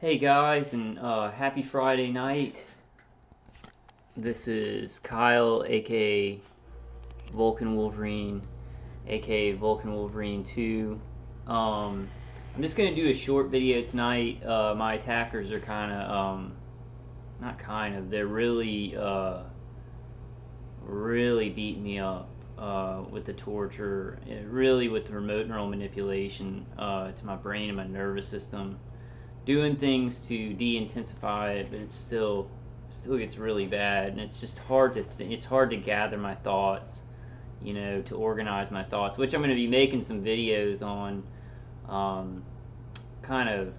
Hey guys, and happy Friday night. This is Kyle, aka Vulcan Wolverine, aka Vulcan Wolverine 2. I'm just gonna do a short video tonight. My attackers are kind of, not kind of, they're really beating me up with the torture, really with the remote neural manipulation to my brain and my nervous system, doing things to de-intensify it, but it's still gets really bad, and it's just hard to it's hard to gather my thoughts, to organize my thoughts, which I'm going to be making some videos on, um, kind of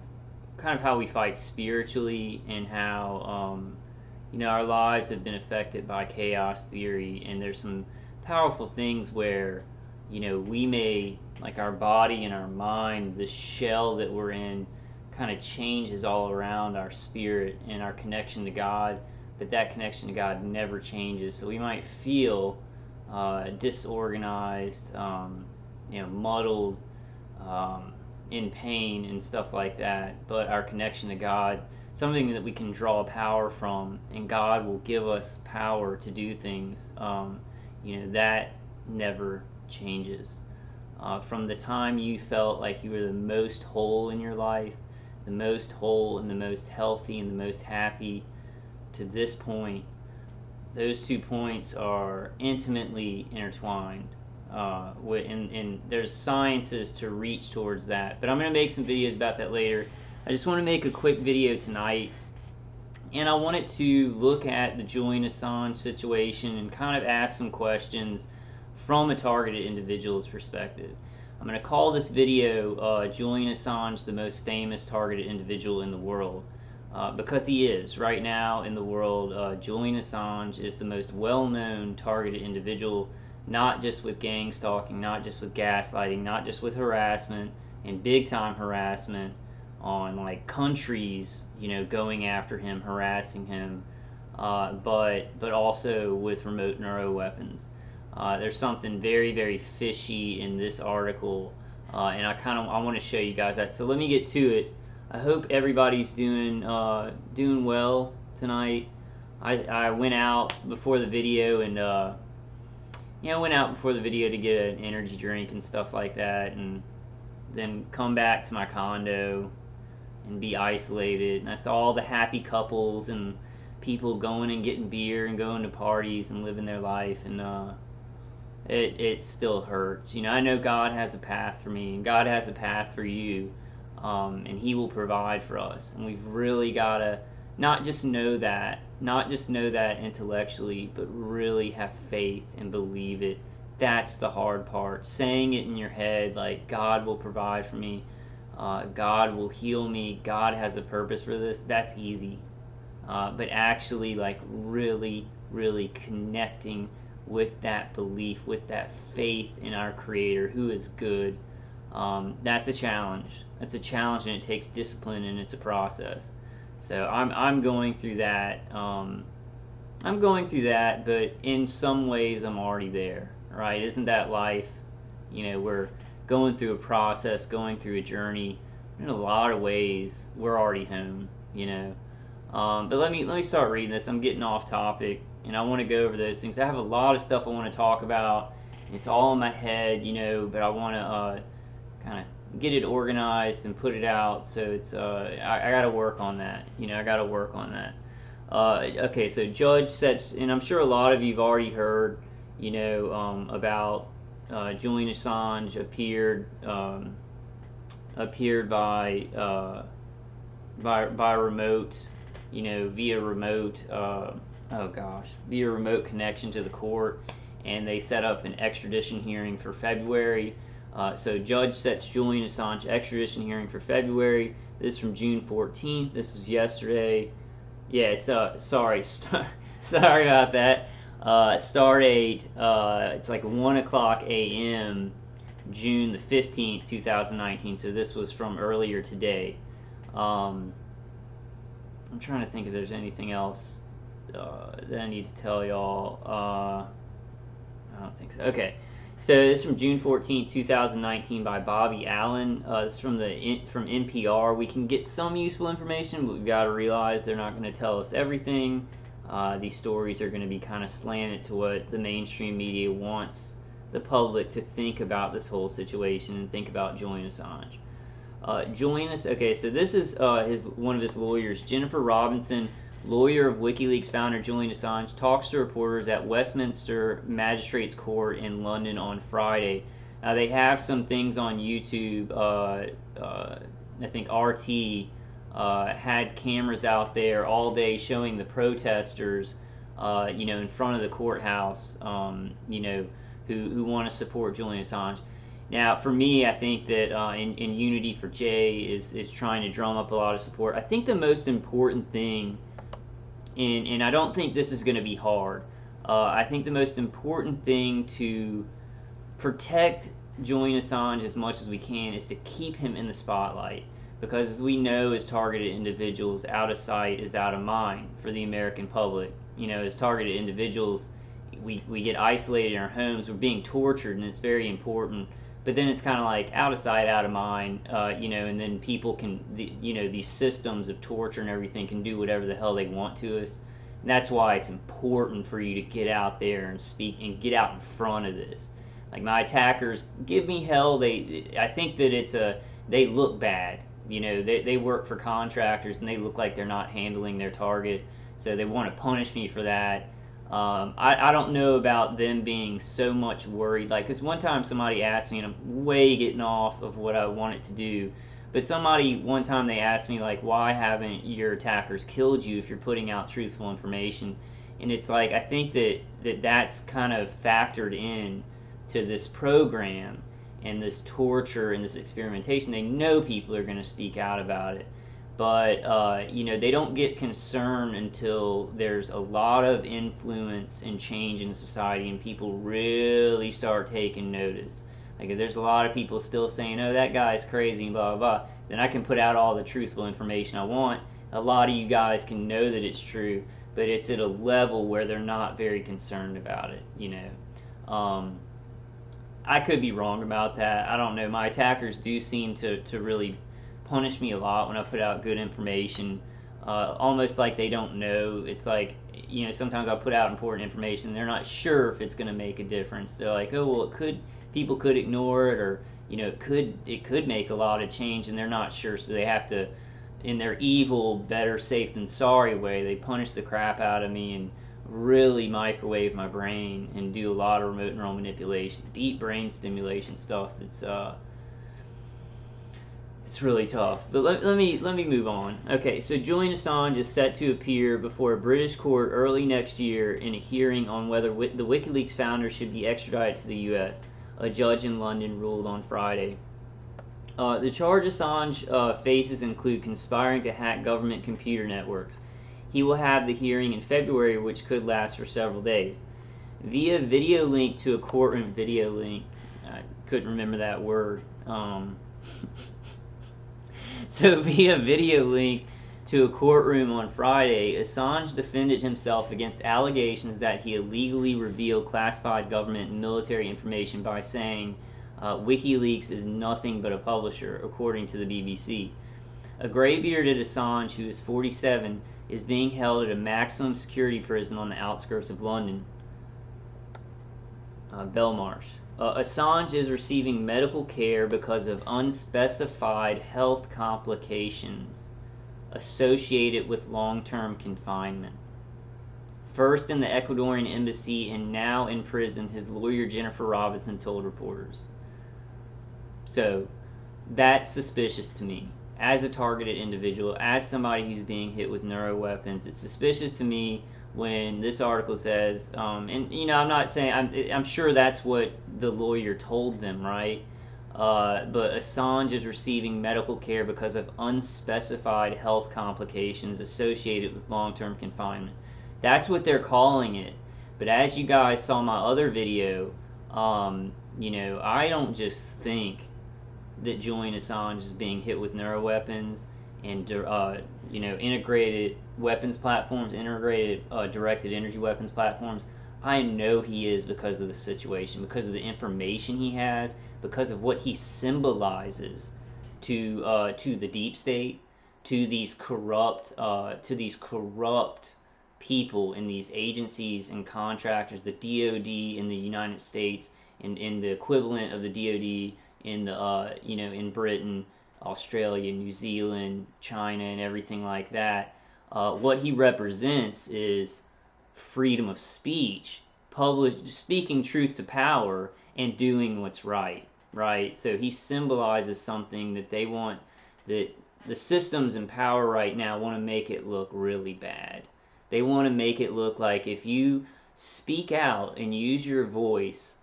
how we fight spiritually, and how our lives have been affected by chaos theory, and there's some powerful things where we may, like, our body and our mind, the shell that we're in, kind of changes all around our spirit and our connection to God, but that connection to God never changes. So we might feel disorganized, muddled, um, in pain and stuff like that, but our connection to God, something that we can draw power from, and God will give us power to do things, that never changes. From the time you felt like you were the most whole in your life, the most whole and the most healthy and the most happy, to this point, those 2 points are intimately intertwined. And there's sciences to reach towards that. But I'm going to make some videos about that later. I just want to make a quick video tonight. And I wanted to look at the Julian Assange situation and kind of ask some questions from a targeted individual's perspective. I'm going to call this video Julian Assange, the most famous targeted individual in the world. Because he is. Right now in the world, Julian Assange is the most well-known targeted individual, not just with gang stalking, not just with gaslighting, not just with harassment, and big-time harassment on, like, countries, going after him, harassing him, but also with remote neuroweapons. There's something very, very fishy in this article, and I want to show you guys that. So let me get to it. I hope everybody's doing well tonight. I went out before the video, and went out before the video to get an energy drink and stuff like that, and then come back to my condo and be isolated. And I saw all the happy couples and people going and getting beer and going to parties and living their life, and it still hurts. I know God has a path for me, and God has a path for you, and He will provide for us. And we've really got to not just know that intellectually, but really have faith and believe it. That's the hard part. Saying it in your head, like, God will provide for me, God will heal me, God has a purpose for this, that's easy. But actually, like, really, really connecting with that belief, with that faith in our Creator who is good, that's a challenge. That's a challenge, and it takes discipline, and it's a process. So I'm going through that. But in some ways I'm already there, right? Isn't that life? We're going through a process, going through a journey. In a lot of ways, we're already home. But let me start reading this. I'm getting off topic, and I want to go over those things. I have a lot of stuff I want to talk about. It's all in my head, but I want to kind of get it organized and put it out. So it's I got to work on that. I got to work on that. Okay, so Judge sets, and I'm sure a lot of you've already heard, about Julian Assange appeared by remote, via remote, via remote connection to the court, and they set up an extradition hearing for February. So Judge sets Julian Assange extradition hearing for February. This is from June 14th. This was yesterday. Yeah, it's sorry sorry about that. Start date, it's like 1:00 a.m. June the 15th, 2019. So this was from earlier today. I'm trying to think if there's anything else that I need to tell y'all. I don't think so. Okay. So it's from June 14th, 2019 by Bobby Allen. It's from NPR. We can get some useful information, but we've got to realize they're not going to tell us everything. These stories are going to be kind of slanted to what the mainstream media wants the public to think about this whole situation and think about Julian Assange. Okay, so this is one of his lawyers, Jennifer Robinson, lawyer of WikiLeaks founder Julian Assange, talks to reporters at Westminster Magistrates Court in London on Friday. They have some things on YouTube. I think RT had cameras out there all day showing the protesters, in front of the courthouse, who want to support Julian Assange. Now, for me, I think that in Unity for Jay is trying to drum up a lot of support. I think the most important thing, and I don't think this is going to be hard, I think the most important thing to protect Julian Assange as much as we can is to keep him in the spotlight. Because as we know, as targeted individuals, out of sight is out of mind for the American public. As targeted individuals, we get isolated in our homes, we're being tortured, and it's very important. But then it's kind of like out of sight, out of mind, and then people can, these systems of torture and everything can do whatever the hell they want to us. And that's why it's important for you to get out there and speak and get out in front of this. Like, my attackers give me hell. I think that they look bad. They work for contractors and they look like they're not handling their target. So they want to punish me for that. I don't know about them being so much worried, because one time somebody asked me, and I'm way getting off of what I wanted to do, but one time they asked me, why haven't your attackers killed you if you're putting out truthful information? And it's like, I think that's kind of factored in to this program and this torture and this experimentation. They know people are going to speak out about it. But, they don't get concerned until there's a lot of influence and change in society and people really start taking notice. Like, if there's a lot of people still saying, oh, that guy's crazy, and blah, blah, blah, then I can put out all the truthful information I want. A lot of you guys can know that it's true, but it's at a level where they're not very concerned about it, I could be wrong about that. I don't know. My attackers do seem to really punish me a lot when I put out good information, almost like they don't know. It's like, sometimes I'll put out important information and they're not sure if it's going to make a difference. They're like, oh, well, people could ignore it, or it could make a lot of change, and they're not sure, so they have to, in their evil better safe than sorry way, they punish the crap out of me and really microwave my brain and do a lot of remote neural manipulation, deep brain stimulation stuff that's it's really tough. But let me move on. Okay, so Julian Assange is set to appear before a British court early next year in a hearing on whether the WikiLeaks founder should be extradited to the U.S. A judge in London ruled on Friday. The charge Assange faces include conspiring to hack government computer networks. He will have the hearing in February, which could last for several days. Via video link to a courtroom, I couldn't remember that word. So via video link to a courtroom on Friday, Assange defended himself against allegations that he illegally revealed classified government and military information by saying WikiLeaks is nothing but a publisher, according to the BBC. A gray-bearded Assange, who is 47, is being held at a maximum security prison on the outskirts of London, Belmarsh. Assange is receiving medical care because of unspecified health complications associated with long-term confinement. First in the Ecuadorian embassy and now in prison, his lawyer Jennifer Robinson told reporters. So, that's suspicious to me. As a targeted individual, as somebody who's being hit with neuroweapons, it's suspicious to me when this article says, and I'm not saying, I'm sure that's what the lawyer told them, right? But Assange is receiving medical care because of unspecified health complications associated with long-term confinement. That's what they're calling it. But as you guys saw my other video, I don't just think that Julian Assange is being hit with neuroweapons and integrated weapons platforms, integrated directed energy weapons platforms. I know he is because of the situation, because of the information he has, because of what he symbolizes to the deep state, to these corrupt people in these agencies and contractors, the DoD in the United States, and in the equivalent of the DoD in the in Britain, Australia, New Zealand, China, and everything like that. What he represents is freedom of speech, speaking truth to power, and doing what's right. Right. So he symbolizes something that they want, that the systems in power right now want to make it look really bad. They want to make it look like if you speak out and use your voice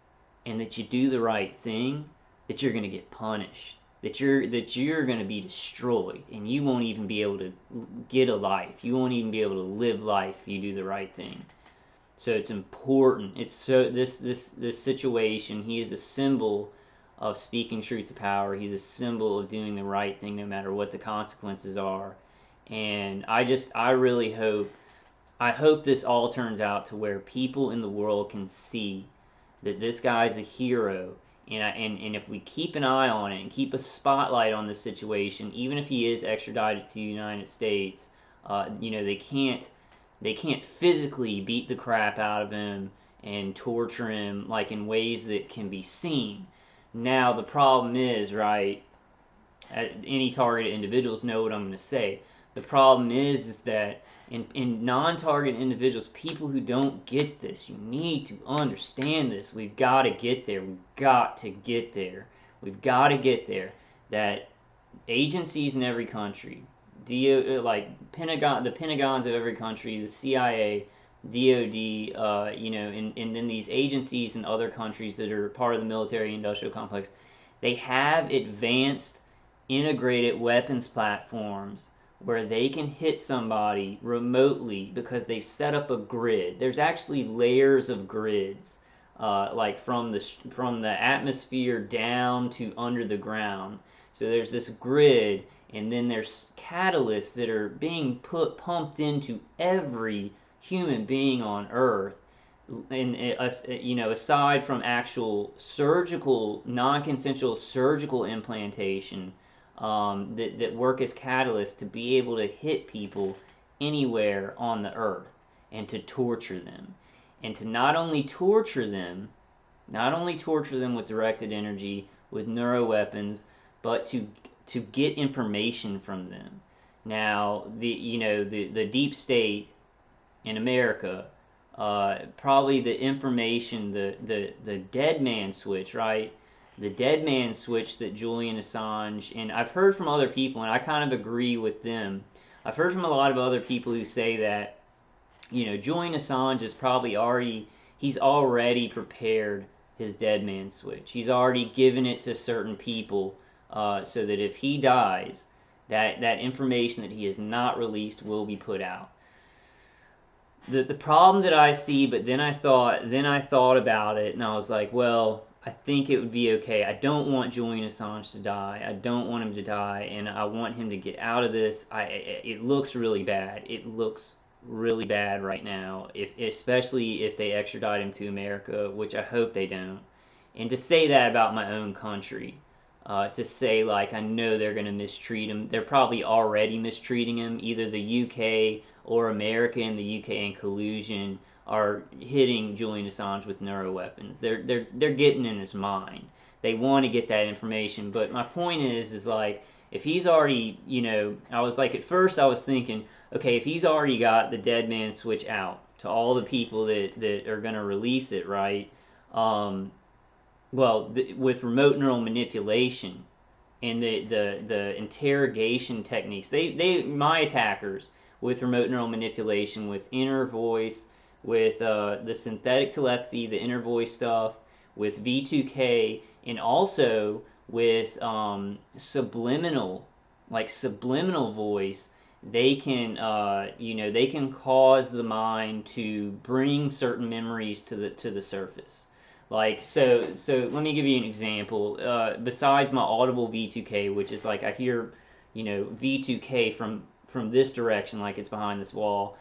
and that you do the right thing, that you're going to get punished, that you're going to be destroyed, and you won't even be able to get a life. You won't even be able to live life if you do the right thing. So it's important. It's so this situation. He is a symbol of speaking truth to power. He's a symbol of doing the right thing, no matter what the consequences are. And I really hope. I hope this all turns out to where people in the world can see that this guy's a hero, and if we keep an eye on it and keep a spotlight on the situation, even if he is extradited to the United States, they can't physically beat the crap out of him and torture him like in ways that can be seen. Now the problem is, right? Any targeted individuals know what I'm going to say. The problem is that in non-target individuals, people who don't get this, you need to understand this. We've got to get there. We've got to get there. We've got to get there. That agencies in every country, like Pentagon, the Pentagons of every country, the CIA, DoD, and then these agencies in other countries that are part of the military-industrial complex, they have advanced integrated weapons platforms where they can hit somebody remotely because they've set up a grid. There's actually layers of grids, like from the atmosphere down to under the ground. So there's this grid, and then there's catalysts that are being pumped into every human being on Earth. And aside from actual surgical, non-consensual surgical implantation, that work as catalysts to be able to hit people anywhere on the earth and to torture them, and to not only torture them with directed energy, with neuroweapons, but to get information from them. Now the deep state in America, probably the information, the dead man switch, right? The dead man switch that Julian Assange, and I've heard from other people, and I kind of agree with them. I've heard from a lot of other people who say that, Julian Assange is he's already prepared his dead man switch. He's already given it to certain people, so that if he dies, that information that he has not released will be put out. The problem that I see, but then I thought about it, and I was like, well, I think it would be okay. I don't want Julian Assange to die. I don't want him to die, and I want him to get out of this. It looks really bad. It looks really bad right now, especially if they extradite him to America, which I hope they don't. And to say that about my own country, to say, like, I know they're going to mistreat him. They're probably already mistreating him. Either the UK or America and the UK in collusion are hitting Julian Assange with neuroweapons. They're getting in his mind. They want to get that information. But my point is like, if he's already, I was like, at first I was thinking, okay, if he's already got the dead man switch out to all the people that are going to release it, right? With remote neural manipulation and the interrogation techniques, my attackers, with remote neural manipulation, with inner voice, with the synthetic telepathy, the inner voice stuff, with V2K, and also with subliminal voice, they can they can cause the mind to bring certain memories to the surface. Like, so let me give you an example. Besides my audible V2K, which is like I hear V2K from this direction, like it's behind this wall.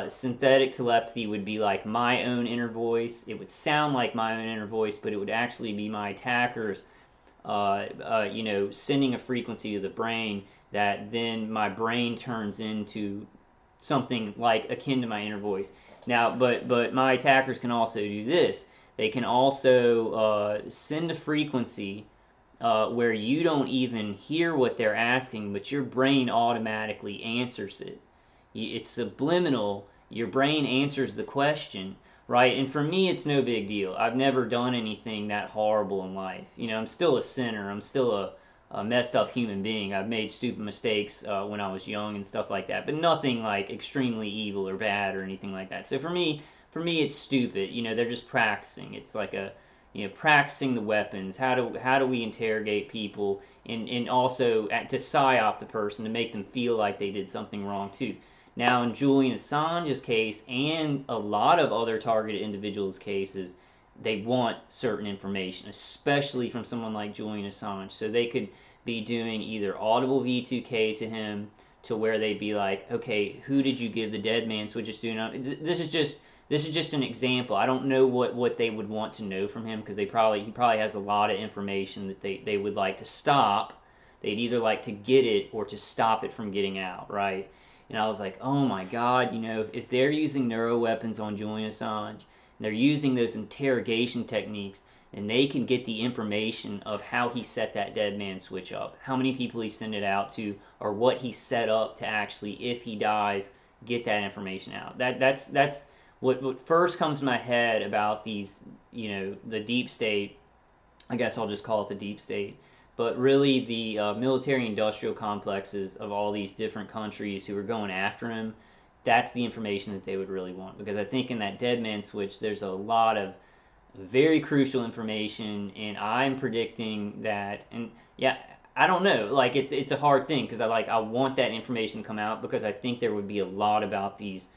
Synthetic telepathy would be like my own inner voice. It would sound like my own inner voice, but it would actually be my attackers, sending a frequency to the brain that then my brain turns into something like akin to my inner voice. Now, but my attackers can also do this. They can also send a frequency where you don't even hear what they're asking, but your brain automatically answers it. It's subliminal. Your brain answers the question, right? And for me, it's no big deal. I've never done anything that horrible in life. I'm still a sinner. I'm still a messed up human being. I've made stupid mistakes when I was young and stuff like that, but nothing like extremely evil or bad or anything like that. So for me, it's stupid. They're just practicing. It's like practicing the weapons. How do we interrogate people, and also to psyop the person to make them feel like they did something wrong too. Now, in Julian Assange's case and a lot of other targeted individuals' cases, they want certain information, especially from someone like Julian Assange. So they could be doing either audible V2K to him, to where they'd be like, okay, who did you give the dead man switches to? This is just an example. I don't know what they would want to know from him, because he probably has a lot of information that they would like to stop. They'd either like to get it or to stop it from getting out, right? And I was like, oh my God, if they're using neuroweapons on Julian Assange, and they're using those interrogation techniques, and they can get the information of how he set that dead man switch up, how many people he sent it out to, or what he set up to actually, if he dies, get that information out. That's what first comes to my head about these, the deep state. I guess I'll just call it the deep state. But really, the military-industrial complexes of all these different countries who are going after him, that's the information that they would really want. Because I think in that dead man switch, there's a lot of very crucial information, and I'm predicting that. And yeah, I don't know. Like, it's a hard thing, because I want that information to come out, because I think there would be a lot about these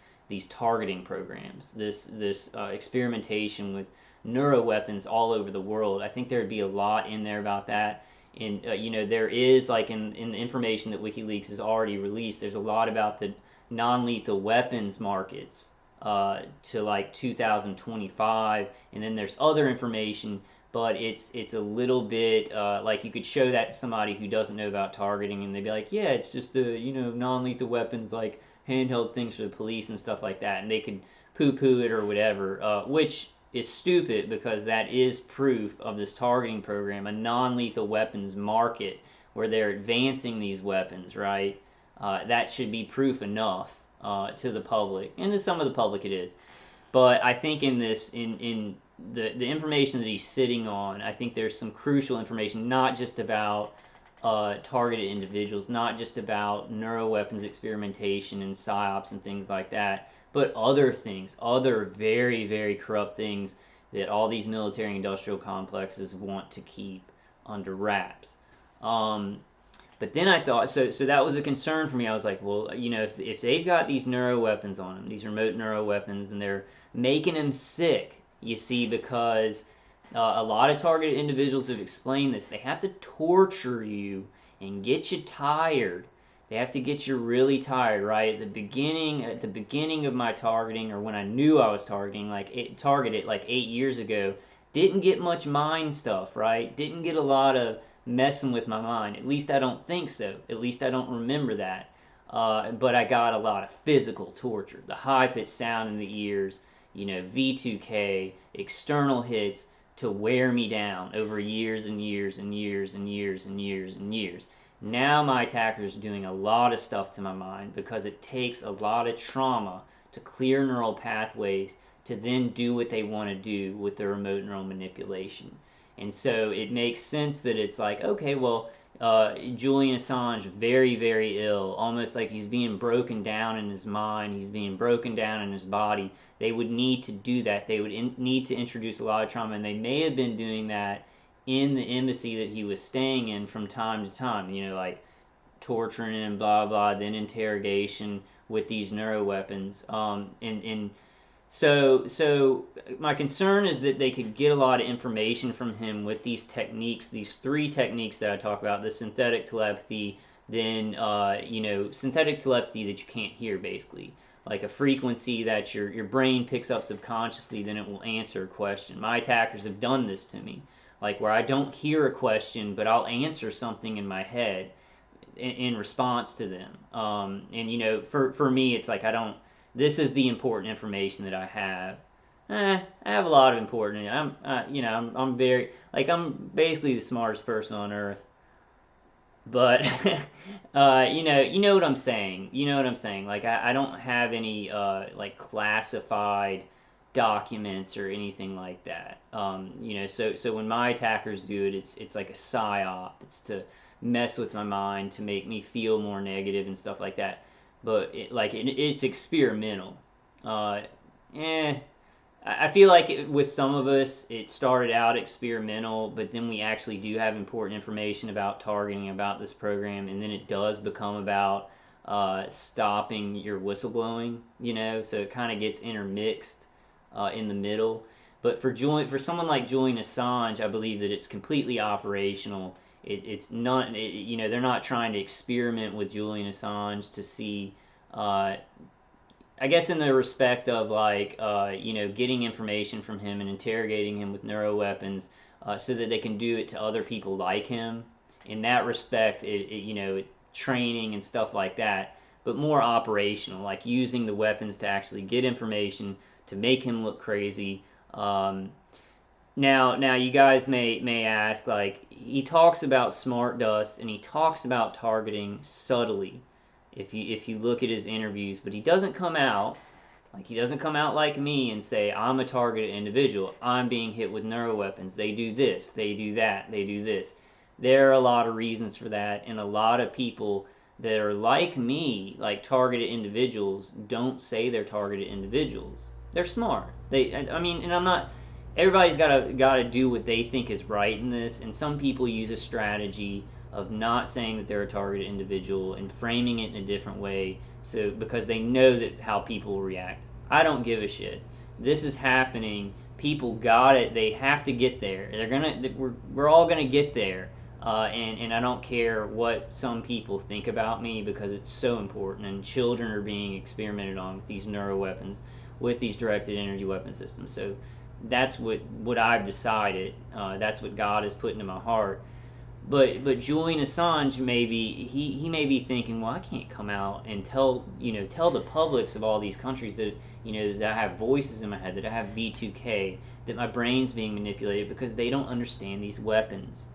targeting programs, this experimentation with neuroweapons all over the world. I think there would be a lot in there about that. And there is, like, in the information that WikiLeaks has already released, there's a lot about the non-lethal weapons markets to like 2025, and then there's other information, but it's a little bit like, you could show that to somebody who doesn't know about targeting, and they'd be like, yeah, it's just the non-lethal weapons, like handheld things for the police and stuff like that, and they could poo-poo it or whatever, which is stupid, because that is proof of this targeting program, a non-lethal weapons market where they're advancing these weapons, right? That should be proof enough to the public, and to some of the public it is. But I think in the information that he's sitting on, I think there's some crucial information, not just about targeted individuals, not just about neuroweapons experimentation and psyops and things like that, but other things, other very, very corrupt things that all these military-industrial complexes want to keep under wraps. But then I thought, so that was a concern for me. I was like, well, if they've got these neuroweapons on them, these remote neuroweapons, and they're making them sick, you see, because a lot of targeted individuals have explained this. They have to torture you and get you tired. They have to get you really tired, right? At the beginning of my targeting, or when I knew I was targeting, targeted like 8 years ago, didn't get much mind stuff, right? Didn't get a lot of messing with my mind. At least I don't think so. At least I don't remember that. But I got a lot of physical torture. The high-pitched sound in the ears, V2K, external hits to wear me down over years and years and years and years and years and years. Now my attackers are doing a lot of stuff to my mind, because it takes a lot of trauma to clear neural pathways to then do what they want to do with the remote neural manipulation. And so it makes sense that it's like, okay, well, Julian Assange, very, very ill, almost like he's being broken down in his mind, he's being broken down in his body. They would need to do that. They would need to introduce a lot of trauma, and they may have been doing that in the embassy that he was staying in from time to time, like torturing him, blah, blah, then interrogation with these neuroweapons. So my concern is that they could get a lot of information from him with these techniques, these 3 techniques that I talk about, the synthetic telepathy, then, synthetic telepathy that you can't hear, basically. like a frequency that your brain picks up subconsciously, then it will answer a question. My attackers have done this to me, like where I don't hear a question, but I'll answer something in my head in response to them. And for me, it's like I don't. This is the important information that I have. I have a lot of important. I'm very like I'm basically the smartest person on earth. But you know what I'm saying. You know what I'm saying. Like I don't have any like classified documents or anything like that. So when my attackers do it, it's like a psyop. It's to mess with my mind, to make me feel more negative and stuff like that. But it's experimental. Uh, eh, I feel like with some of us, it started out experimental, but then we actually do have important information about targeting, about this program, and then it does become about stopping your whistleblowing, so it kind of gets intermixed in the middle. But for someone like Julian Assange, I believe that it's completely operational. It's not, they're not trying to experiment with Julian Assange to see I guess in the respect of getting information from him and interrogating him with neuroweapons, so that they can do it to other people like him. In that respect, training and stuff like that, but more operational, like using the weapons to actually get information to make him look crazy. Now you guys may ask, like, he talks about smart dust and he talks about targeting subtly if you look at his interviews, but he doesn't come out like me and say, I'm a targeted individual, I'm being hit with neuroweapons, they do this, they do that, they do this. There are a lot of reasons for that, and a lot of people that are like me, like targeted individuals, don't say they're targeted individuals. They're smart. And I'm not. Everybody's gotta do what they think is right in this, and some people use a strategy of not saying that they're a targeted individual and framing it in a different way, so because they know that how people will react. I don't give a shit. This is happening. People got it. They have to get there. We're all gonna get there. And I don't care what some people think about me, because it's so important, and children are being experimented on with these neuroweapons, with these directed energy weapon systems. So that's what I've decided. That's what God has put into my heart. But Julian Assange he may be thinking, well, I can't come out and tell the publics of all these countries that that I have voices in my head, that I have V2K, that my brain's being manipulated, because they don't understand these weapons.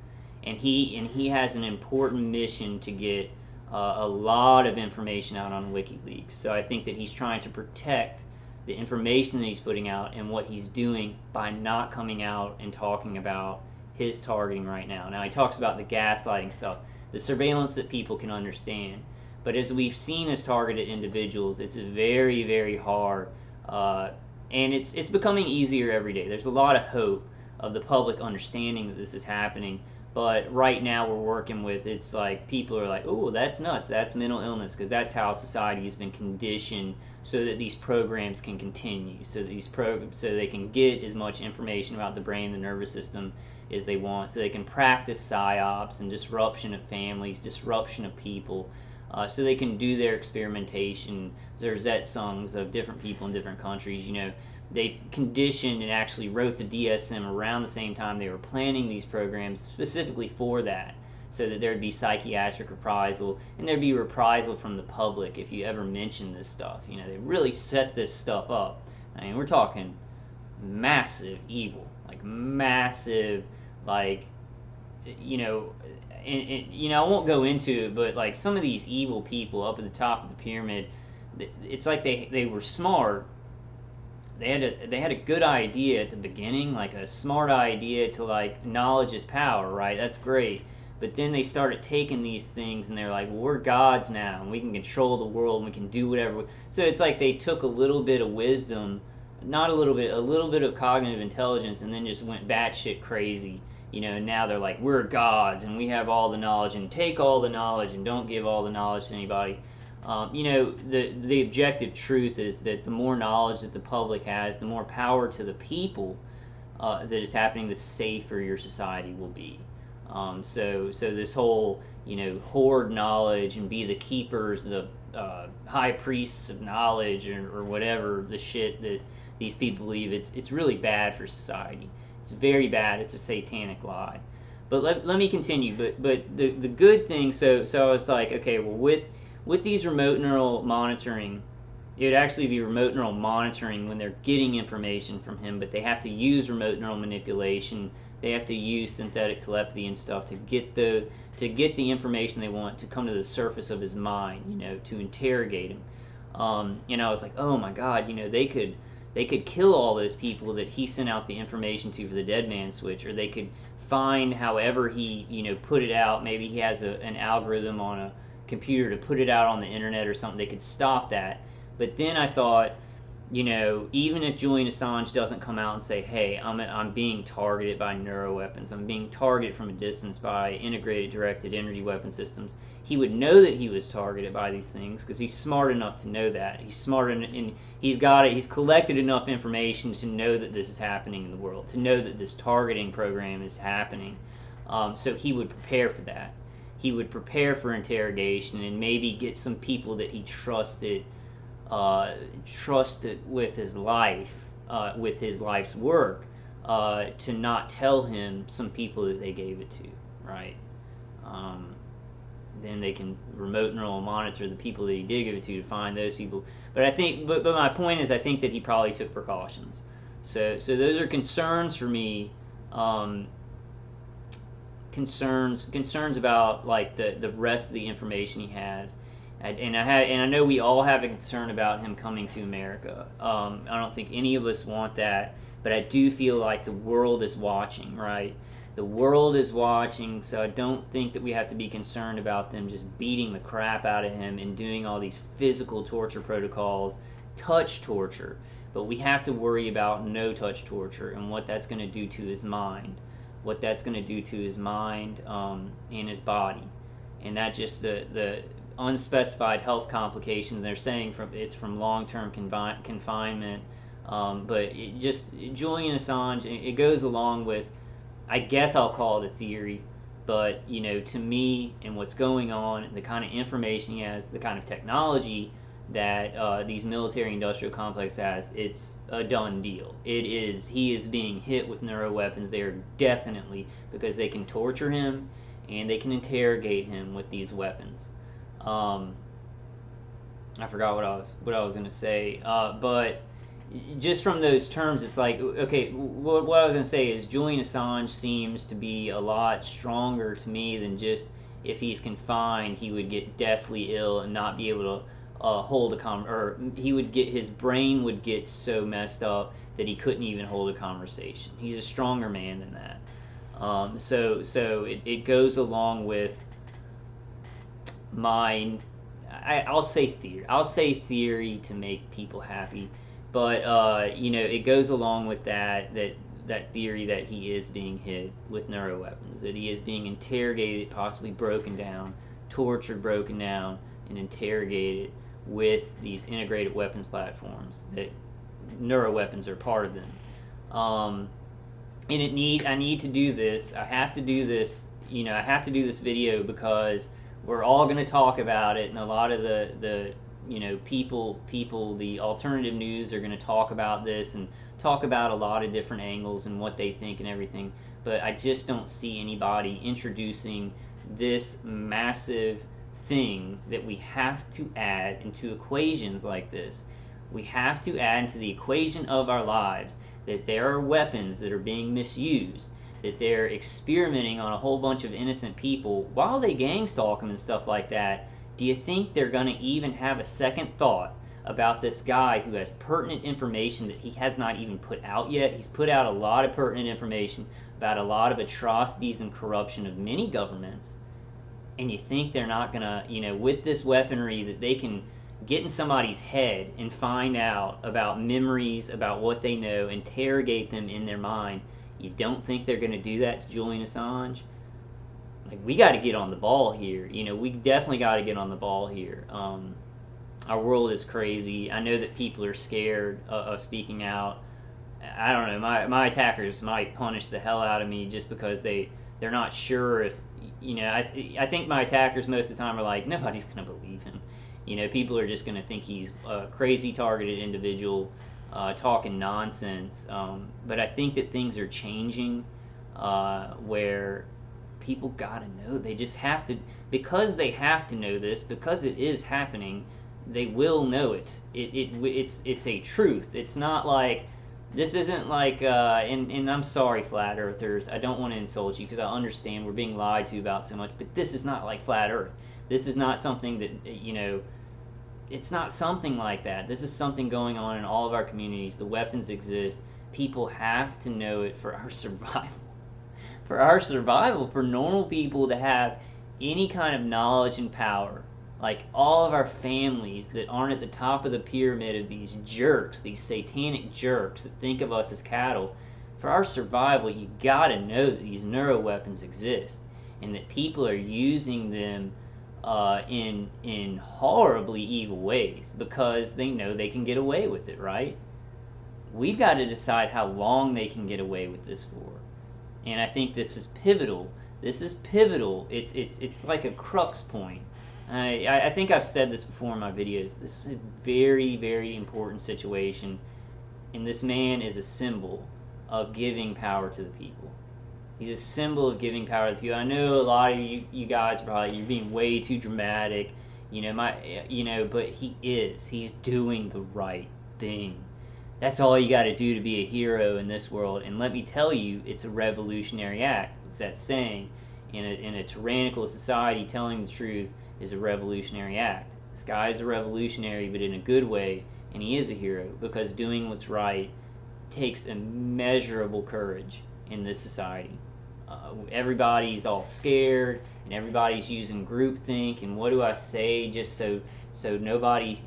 And he has an important mission to get a lot of information out on WikiLeaks. So I think that he's trying to protect the information that he's putting out and what he's doing by not coming out and talking about his targeting right now. Now he talks about the gaslighting stuff, the surveillance that people can understand. But as we've seen as targeted individuals, it's very, very hard, and it's becoming easier every day. There's a lot of hope of the public understanding that this is happening. But right now we're working with, it's like people are like, oh, that's nuts, that's mental illness, because that's how society has been conditioned, so that these programs can continue, so that so they can get as much information about the brain, the nervous system as they want, so they can practice psyops and disruption of families, disruption of people, so they can do their experimentation, Zerzet songs of different people in different countries. They conditioned and actually wrote the DSM around the same time they were planning these programs specifically for that, so that there'd be psychiatric reprisal, and there'd be reprisal from the public if you ever mention this stuff. They really set this stuff up. I mean, we're talking massive evil, like massive, like, I won't go into it, but like some of these evil people up at the top of the pyramid, it's like they were smart. They had a good idea at the beginning, like a smart idea to, like, knowledge is power, right? That's great. But then they started taking these things and they're like, well, we're gods now and we can control the world and we can do whatever. So it's like they took a little bit of wisdom, not a little bit of cognitive intelligence, and then just went batshit crazy. And now they're like, we're gods and we have all the knowledge, and take all the knowledge and don't give all the knowledge to anybody. The objective truth is that the more knowledge that the public has, the more power to the people that is happening, the safer your society will be. So this whole, hoard knowledge and be the keepers, the high priests of knowledge, or whatever the shit that these people believe, it's really bad for society. It's very bad. It's a satanic lie. But let me continue. But the good thing. So I was like, okay, well, with these remote neural monitoring, it would actually be remote neural monitoring when they're getting information from him, but they have to use remote neural manipulation. They have to use synthetic telepathy and stuff to get the information they want to come to the surface of his mind, to interrogate him. I was like, oh my God, they could kill all those people that he sent out the information to for the dead man switch, or they could find however he, put it out. Maybe he has an algorithm on a computer to put it out on the internet or something. They could stop that. But then I thought, even if Julian Assange doesn't come out and say, hey, I'm being targeted by neuroweapons, I'm being targeted from a distance by integrated directed energy weapon systems, he would know that he was targeted by these things because he's smart enough to know that. He's smart and he's got it. He's collected enough information to know that this is happening in the world, to know that this targeting program is happening. So he would prepare for that. He would prepare for interrogation and maybe get some people that he trusted with his life, with his life's work, to not tell him some people that they gave it to, right? Then they can remote neural monitor the people that he did give it to find those people. But I think, but my point is, I think that he probably took precautions. So those are concerns for me. Concerns about like the rest of the information he has. And I know we all have a concern about him coming to America. I don't think any of us want that, but I do feel like the world is watching, right? The world is watching, so I don't think that we have to be concerned about them just beating the crap out of him and doing all these physical torture protocols, touch torture. But we have to worry about no-touch torture and what that's going to do to his mind, what that's going to do to his mind and his body. And that just the unspecified health complications. They're saying it's from long-term confinement, but Julian Assange, it goes along with, I guess I'll call it a theory, but to me and what's going on, the kind of information he has, the kind of technology that these military-industrial complex has, it's a done deal. He is being hit with neuroweapons. They are definitely, because they can torture him and they can interrogate him with these weapons. I forgot what I was going to say, but just from those terms, it's like, okay, what I was going to say is Julian Assange seems to be a lot stronger to me than just if he's confined, he would get deathly ill and not be able to hold or his brain would get so messed up that he couldn't even hold a conversation. He's a stronger man than that. So it goes along with I'll say theory. I'll say theory to make people happy, but it goes along with that theory that he is being hit with neuroweapons, that he is being interrogated, possibly broken down, tortured, broken down, and interrogated with these integrated weapons platforms that neuroweapons are part of them. And I need to do this. I have to do this. I have to do this video because we're all going to talk about it, and a lot of the people, the alternative news are going to talk about this and talk about a lot of different angles and what they think and everything. But I just don't see anybody introducing this massive thing that we have to add into equations like this. We have to add into the equation of our lives that there are weapons that are being misused, that they're experimenting on a whole bunch of innocent people while they gang stalk them and stuff like that. Do you think they're going to even have a second thought about this guy who has pertinent information that he has not even put out yet? He's put out a lot of pertinent information about a lot of atrocities and corruption of many governments. And you think they're not going to, with this weaponry that they can get in somebody's head and find out about memories, about what they know, interrogate them in their mind, you don't think they're going to do that to Julian Assange? Like, we got to get on the ball here. We definitely got to get on the ball here. Our world is crazy. I know that people are scared of speaking out. I don't know. My attackers might punish the hell out of me just because they they're not sure if, I think my attackers most of the time are like, nobody's going to believe him. People are just going to think he's a crazy targeted individual talking nonsense. But I think that things are changing where people got to know. They just have to, because they have to know this, because it is happening, they will know it. It's a truth. It's not like, this isn't like, and I'm sorry, flat earthers. I don't want to insult you because I understand we're being lied to about so much, but this is not like flat earth. This is not something that, it's not something like that. This is something going on in all of our communities. The weapons exist. People have to know it for our survival. For our survival, for normal people to have any kind of knowledge and power. Like all of our families that aren't at the top of the pyramid of these jerks, these satanic jerks that think of us as cattle, for our survival, you gotta know that these neuroweapons exist and that people are using them in horribly evil ways because they know they can get away with it, right? We've got to decide how long they can get away with this for. And I think this is pivotal. This is pivotal. It's like a crux point. I think I've said this before in my videos. This is a very, very important situation, and this man is a symbol of giving power to the people. He's a symbol of giving power to the people. I know a lot of you guys probably, you're being way too dramatic, but he is. He's doing the right thing. That's all you got to do to be a hero in this world. And let me tell you, it's a revolutionary act. It's that saying, in a tyrannical society, telling the truth is a revolutionary act. This guy is a revolutionary, but in a good way, and he is a hero because doing what's right takes immeasurable courage in this society. Everybody's all scared, and everybody's using groupthink, and what do I say just so nobody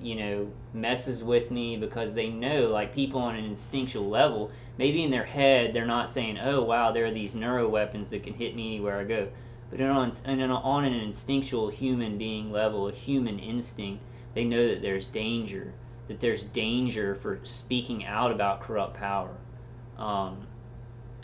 messes with me, because they know, like, people on an instinctual level, maybe in their head they're not saying, oh wow, there are these neuroweapons that can hit me anywhere I go, but on an instinctual human being level, a human instinct, they know that there's danger for speaking out about corrupt power.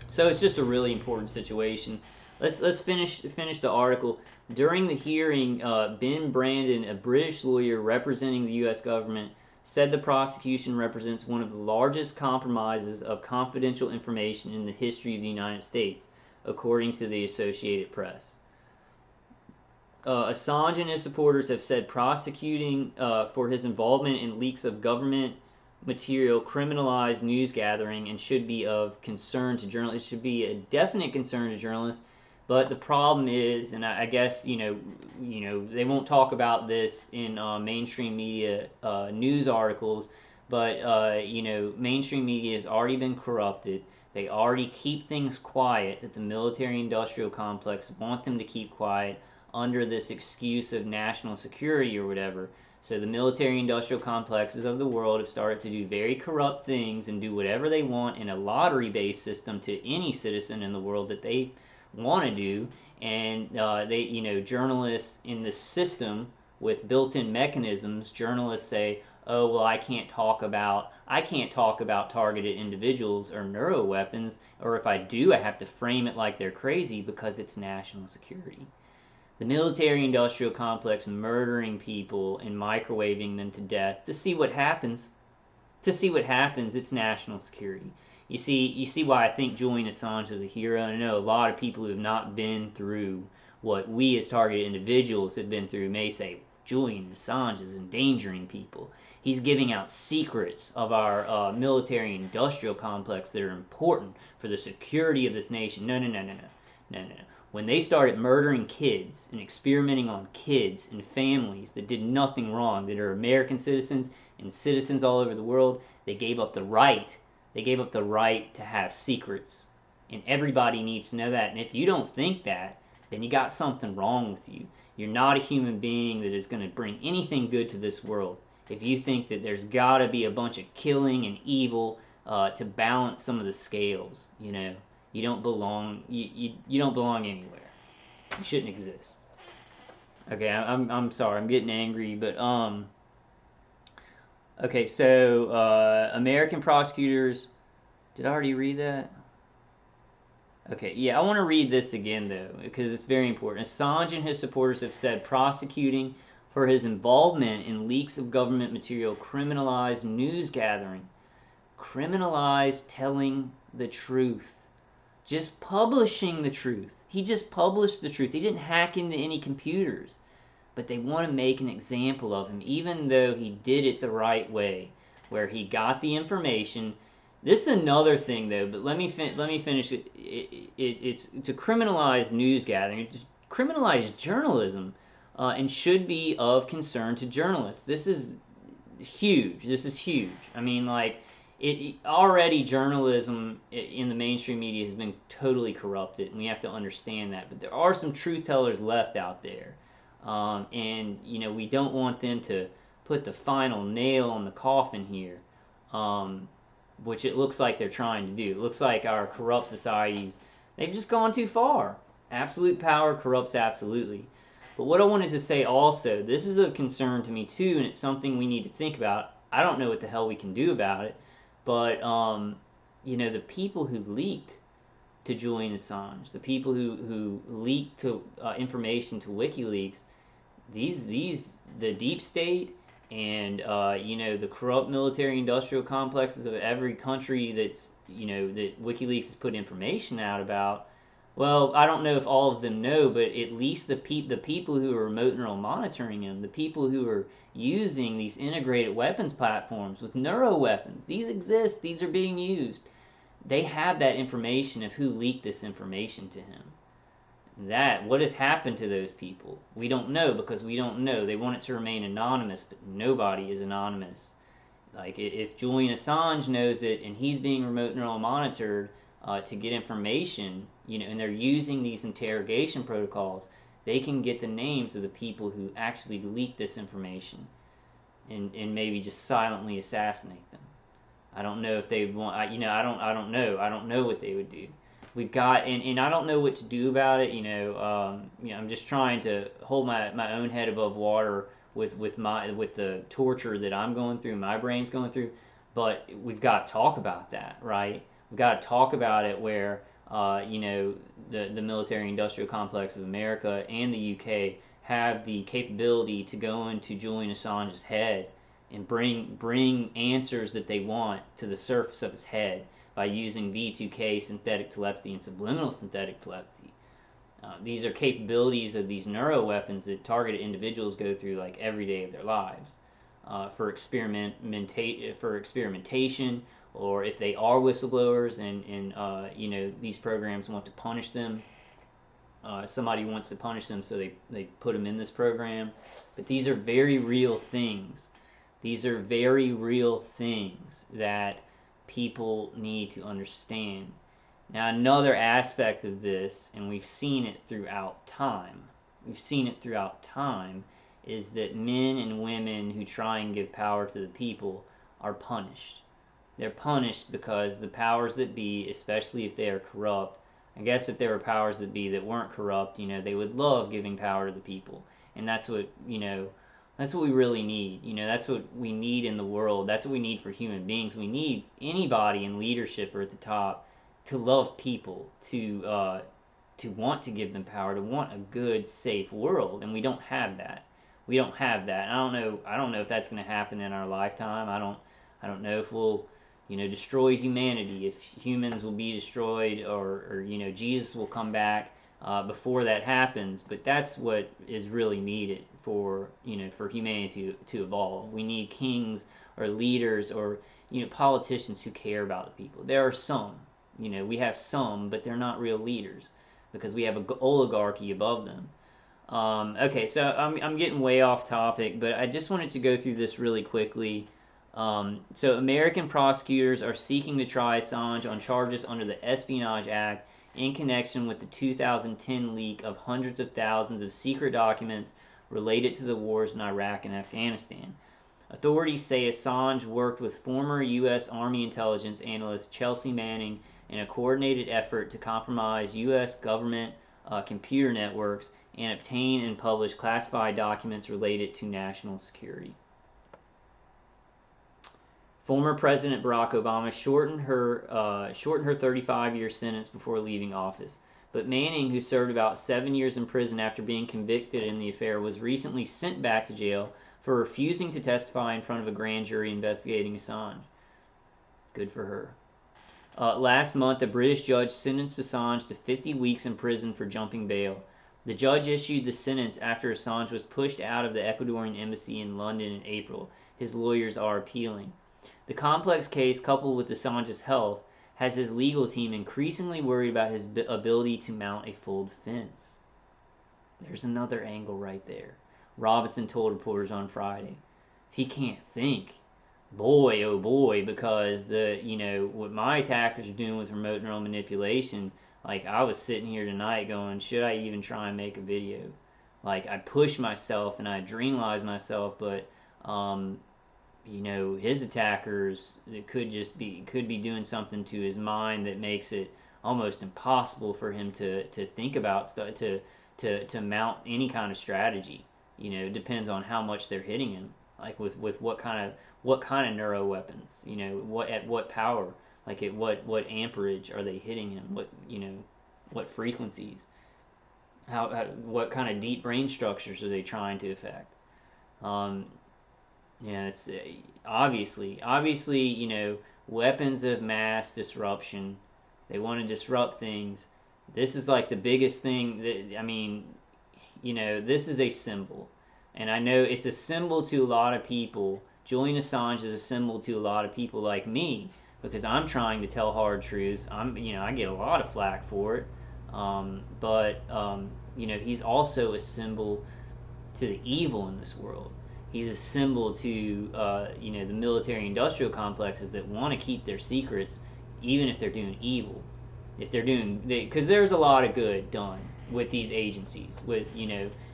So it's just a really important situation. Let's finish the article. During the hearing, Ben Brandon, a British lawyer representing the U.S. government, said the prosecution represents one of the largest compromises of confidential information in the history of the United States, according to the Associated Press. Assange and his supporters have said prosecuting for his involvement in leaks of government material criminalized news gathering and should be of concern to journalists. It should be a definite concern to journalists. But the problem is, and I guess they won't talk about this in mainstream media news articles, but mainstream media has already been corrupted. They already keep things quiet that the military-industrial complex want them to keep quiet under this excuse of national security or whatever. So the military-industrial complexes of the world have started to do very corrupt things and do whatever they want in a lottery-based system to any citizen in the world that they want to do. And journalists in the system with built-in mechanisms, journalists say, oh well, I can't talk about targeted individuals or neuroweapons, or if I do, I have to frame it like they're crazy because it's national security. The military-industrial complex murdering people and microwaving them to death to see what happens. It's national security. You see why I think Julian Assange is a hero. And I know a lot of people who have not been through what we as targeted individuals have been through may say, Julian Assange is endangering people. He's giving out secrets of our military-industrial complex that are important for the security of this nation. No. When they started murdering kids and experimenting on kids and families that did nothing wrong, that are American citizens and citizens all over the world, they gave up the right. They gave up the right to have secrets. And everybody needs to know that. And if you don't think that, then you got something wrong with you. You're not a human being that is going to bring anything good to this world. If you think that there's got to be a bunch of killing and evil to balance some of the scales, you don't belong. You don't belong anywhere. You shouldn't exist. Okay, I'm sorry. I'm getting angry, but okay. So American prosecutors. Did I already read that? Okay, yeah, I want to read this again though, because it's very important. Assange and his supporters have said prosecuting for his involvement in leaks of government material criminalized news gathering, criminalized telling the truth, just publishing the truth. He just published the truth. He didn't hack into any computers, but they want to make an example of him, even though he did it the right way, where he got the information. This is another thing, though. But let me finish it. It's to criminalize news gathering, to criminalize journalism, and should be of concern to journalists. This is huge. This is huge. I mean, like, already journalism in the mainstream media has been totally corrupted, and we have to understand that. But there are some truth tellers left out there, and we don't want them to put the final nail on the coffin here, which it looks like they're trying to do. It looks like our corrupt societies, they've just gone too far. Absolute power corrupts absolutely. But what I wanted to say also, this is a concern to me too, and it's something we need to think about. I don't know what the hell we can do about it, but the people who leaked to Julian Assange, the people who leaked to information to WikiLeaks, the deep state and the corrupt military-industrial complexes of every country that WikiLeaks has put information out about. Well, I don't know if all of them know, but at least the people who are remote neural monitoring them, the people who are using these integrated weapons platforms with Neuroweapons, these exist, these are being used. They have that information of who leaked this information to him. What has happened to those people? We don't know, because we don't know. They want it to remain anonymous, but nobody is anonymous. Like, if Julian Assange knows it and he's being remote neural monitored to get information, and they're using these interrogation protocols, they can get the names of the people who actually leaked this information and maybe just silently assassinate them. I don't know if they want. I don't know. I don't know what they would do. We've got, and I don't know what to do about it. I'm just trying to hold my own head above water with the torture that I'm going through, my brain's going through. But we've got to talk about that, right? We've got to talk about it where the military-industrial complex of America and the UK have the capability to go into Julian Assange's head and bring answers that they want to the surface of his head by using V2K synthetic telepathy and subliminal synthetic telepathy. These are capabilities of these neuroweapons that targeted individuals go through like every day of their lives for experimentation, or if they are whistleblowers and these programs want to punish them. Somebody wants to punish them, so they put them in this program. But these are very real things. These are very real things that people need to understand. Now, another aspect of this, and we've seen it throughout time, is that men and women who try and give power to the people are punished. They're punished because the powers that be, especially if they are corrupt, I guess if there were powers that be that weren't corrupt, they would love giving power to the people. And that's what we really need. That's what we need in the world. That's what we need for human beings. We need anybody in leadership or at the top to love people, to want to give them power, to want a good, safe world. And we don't have that. We don't have that. I don't know if that's going to happen in our lifetime. I don't know if we'll destroy humanity, if humans will be destroyed, or Jesus will come back before that happens. But that's what is really needed for humanity to evolve. We need kings or leaders or politicians who care about the people. There are some, we have some, but they're not real leaders because we have an oligarchy above them. Okay, so I'm getting way off topic, but I just wanted to go through this really quickly. So American prosecutors are seeking to try Assange on charges under the Espionage Act in connection with the 2010 leak of hundreds of thousands of secret documents related to the wars in Iraq and Afghanistan. Authorities say Assange worked with former U.S. Army intelligence analyst Chelsea Manning in a coordinated effort to compromise U.S. government computer networks and obtain and publish classified documents related to national security. Former President Barack Obama shortened her 35-year sentence before leaving office. But Manning, who served about 7 years in prison after being convicted in the affair, was recently sent back to jail for refusing to testify in front of a grand jury investigating Assange. Good for her. Last month, a British judge sentenced Assange to 50 weeks in prison for jumping bail. The judge issued the sentence after Assange was pushed out of the Ecuadorian embassy in London in April. His lawyers are appealing. The complex case, coupled with Assange's health, has his legal team increasingly worried about his ability to mount a full defense. There's another angle right there. Robinson told reporters on Friday, if he can't think, boy, oh boy, because what my attackers are doing with remote neural manipulation, like I was sitting here tonight going, should I even try and make a video? Like I push myself and I adrenalize myself, but his attackers, it could be doing something to his mind that makes it almost impossible for him to think about stuff, to mount any kind of strategy. It depends on how much they're hitting him, like with what kind of neuroweapons, at what power, like at what amperage are they hitting him, what frequencies, what kind of deep brain structures are they trying to affect. It's obviously, weapons of mass disruption. They want to disrupt things. This is like the biggest thing this is a symbol. And I know it's a symbol to a lot of people. Julian Assange is a symbol to a lot of people like me, because I'm trying to tell hard truths. I get a lot of flack for it. But he's also a symbol to the evil in this world. He's a symbol to the military-industrial complexes that want to keep their secrets, even if they're doing evil. Because there's a lot of good done with these agencies, with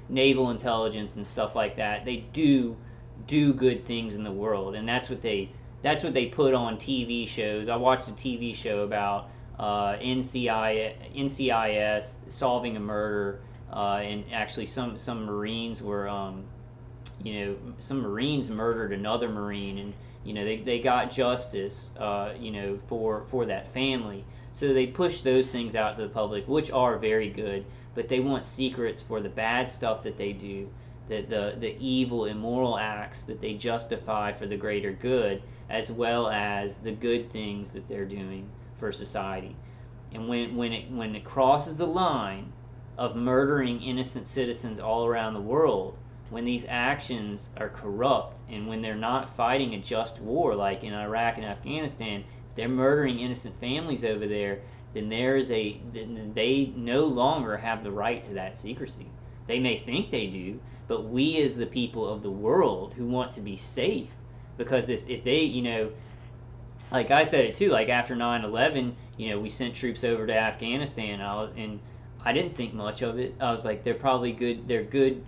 naval intelligence and stuff like that. They do good things in the world, and that's what they put on TV shows. I watched a TV show about NCIS solving a murder, and actually some Marines were some Marines murdered another Marine, and they got justice for that family. So they push those things out to the public, which are very good, but they want secrets for the bad stuff that they do, the evil, immoral acts that they justify for the greater good, as well as the good things that they're doing for society. And when it crosses the line of murdering innocent citizens all around the world, when these actions are corrupt, and when they're not fighting a just war like in Iraq and Afghanistan, if they're murdering innocent families over there, then they no longer have the right to that secrecy. They may think they do, but we as the people of the world who want to be safe, because if they, like I said it too, like after 9/11, we sent troops over to Afghanistan, and I didn't think much of it. I was like, they're probably good. They're good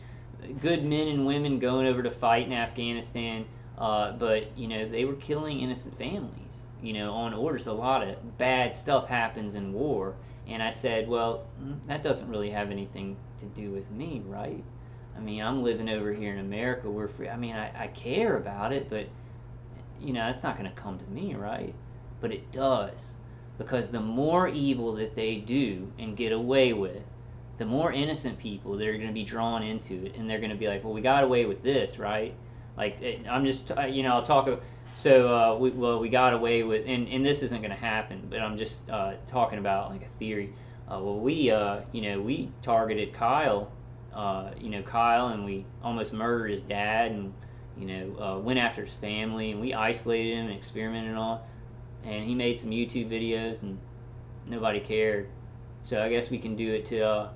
men and women going over to fight in Afghanistan, but they were killing innocent families, on orders. A lot of bad stuff happens in war, and I said, well, that doesn't really have anything to do with me, right? I'm living over here in America. We're free. I care about it, but it's not going to come to me, right? But it does, because the more evil that they do and get away with, the more innocent people that are going to be drawn into it, and they're going to be like, well, we got away with this, right? Like, I'm just, I'll talk, so, we got away with, and this isn't going to happen, but I'm just talking about, like, a theory. We targeted Kyle, and we almost murdered his dad, and, went after his family, and we isolated him and experimented on, and he made some YouTube videos, and nobody cared. So I guess we can do it to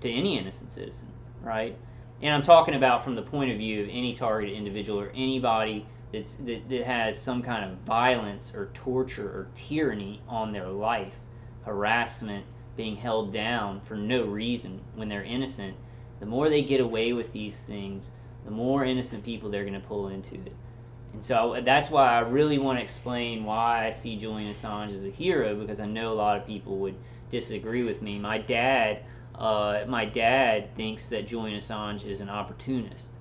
any innocent citizen, right? And I'm talking about from the point of view of any targeted individual or anybody that has some kind of violence or torture or tyranny on their life, harassment, being held down for no reason when they're innocent. The more they get away with these things, the more innocent people they're going to pull into it. And so that's why I really want to explain why I see Julian Assange as a hero, because I know a lot of people would disagree with me. My dad thinks that Julian Assange is an opportunist,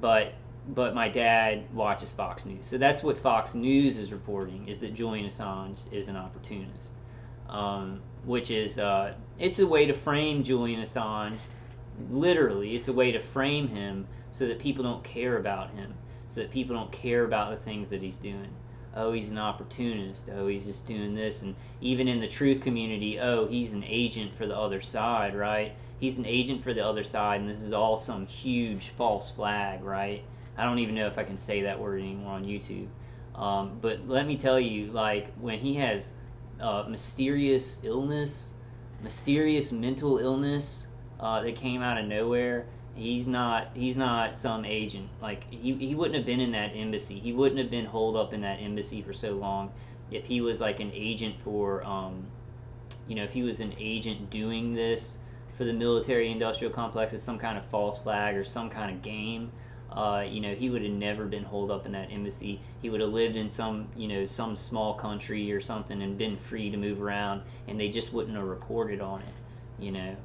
but but my dad watches Fox News. So that's what Fox News is reporting, is that Julian Assange is an opportunist. Which is, it's a way to frame Julian Assange. Literally, it's a way to frame him so that people don't care about him, so that people don't care about the things that he's doing. Oh, he's an opportunist. Oh, he's just doing this. And even in the truth community, oh, he's an agent for the other side, right? He's an agent for the other side, and this is all some huge false flag, right? I don't even know if I can say that word anymore on YouTube. But let me tell you, like, when he has mysterious illness, mysterious mental illness that came out of nowhere, he's not some agent. Like, he wouldn't have been in that embassy. He wouldn't have been holed up in that embassy for so long if he was like an agent for, if he was an agent doing this for the military-industrial complex as some kind of false flag or some kind of game. He would have never been holed up in that embassy. He would have lived in some small country or something and been free to move around, and they just wouldn't have reported on it,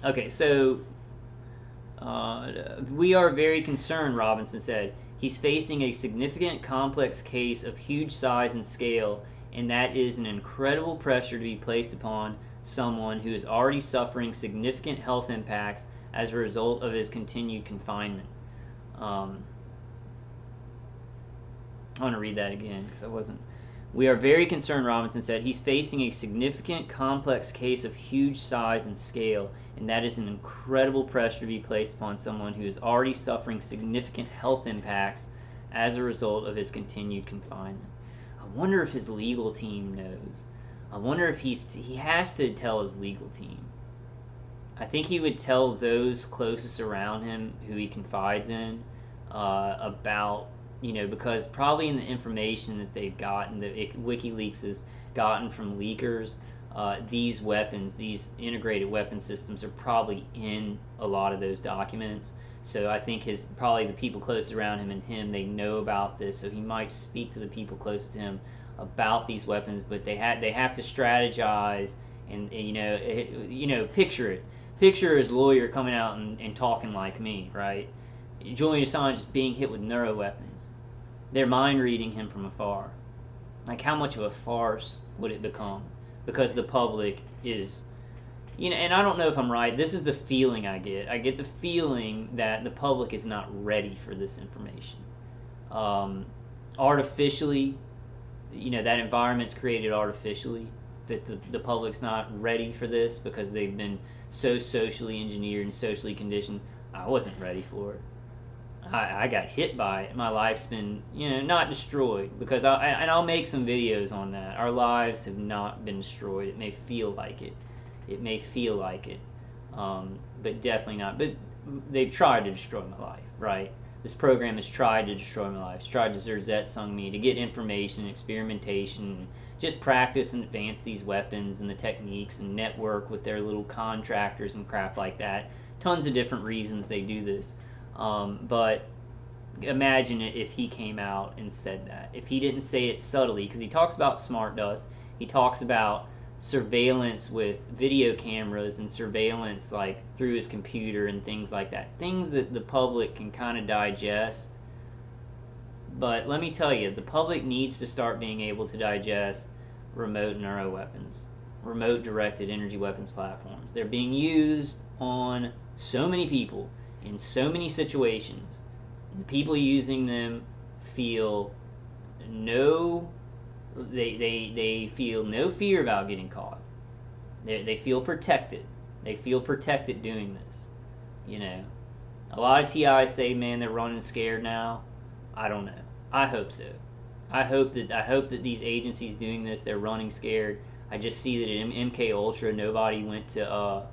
Okay, so we are very concerned, Robinson said. He's facing a significant complex case of huge size and scale, and that is an incredible pressure to be placed upon someone who is already suffering significant health impacts as a result of his continued confinement. I want to read that again because I wasn't. We are very concerned, Robinson said. He's facing a significant, complex case of huge size and scale, and that is an incredible pressure to be placed upon someone who is already suffering significant health impacts as a result of his continued confinement. I wonder if his legal team knows. I wonder if he has to tell his legal team. I think he would tell those closest around him who he confides in about, because probably in the information that they've gotten, that WikiLeaks has gotten from leakers, these weapons, these integrated weapon systems are probably in a lot of those documents. So I think probably the people closest around him and him, they know about this, so he might speak to the people close to him about these weapons, but they have to strategize and picture it. Picture his lawyer coming out and talking like me, right? Julian Assange is being hit with neuroweapons. They're mind reading him from afar. Like, how much of a farce would it become? Because the public is, and I don't know if I'm right. This is the feeling I get. I get the feeling that the public is not ready for this information. Artificially, that environment's created artificially. That the public's not ready for this because they've been so socially engineered and socially conditioned. I wasn't ready for it. I got hit by it. My life's been, not destroyed, because I'll make some videos on that. Our lives have not been destroyed. It may feel like it. But definitely not. But they've tried to destroy my life, right? This program has tried to destroy my life. It's tried to Zerzetsung me to get information, experimentation, just practice and advance these weapons and the techniques and network with their little contractors and crap like that. Tons of different reasons they do this. But imagine if he came out and said that. If he didn't say it subtly, because he talks about smart dust. He talks about surveillance with video cameras and surveillance like through his computer and things like that. Things that the public can kind of digest. But let me tell you, the public needs to start being able to digest remote neuroweapons, remote directed energy weapons platforms. They're being used on so many people in so many situations. The people using them feel they feel no fear about getting caught. They feel protected. They feel protected doing this. A lot of TIs say, man, they're running scared now. I don't know. I hope so. I hope that these agencies doing this, they're running scared. I just see that in MK Ultra, nobody went to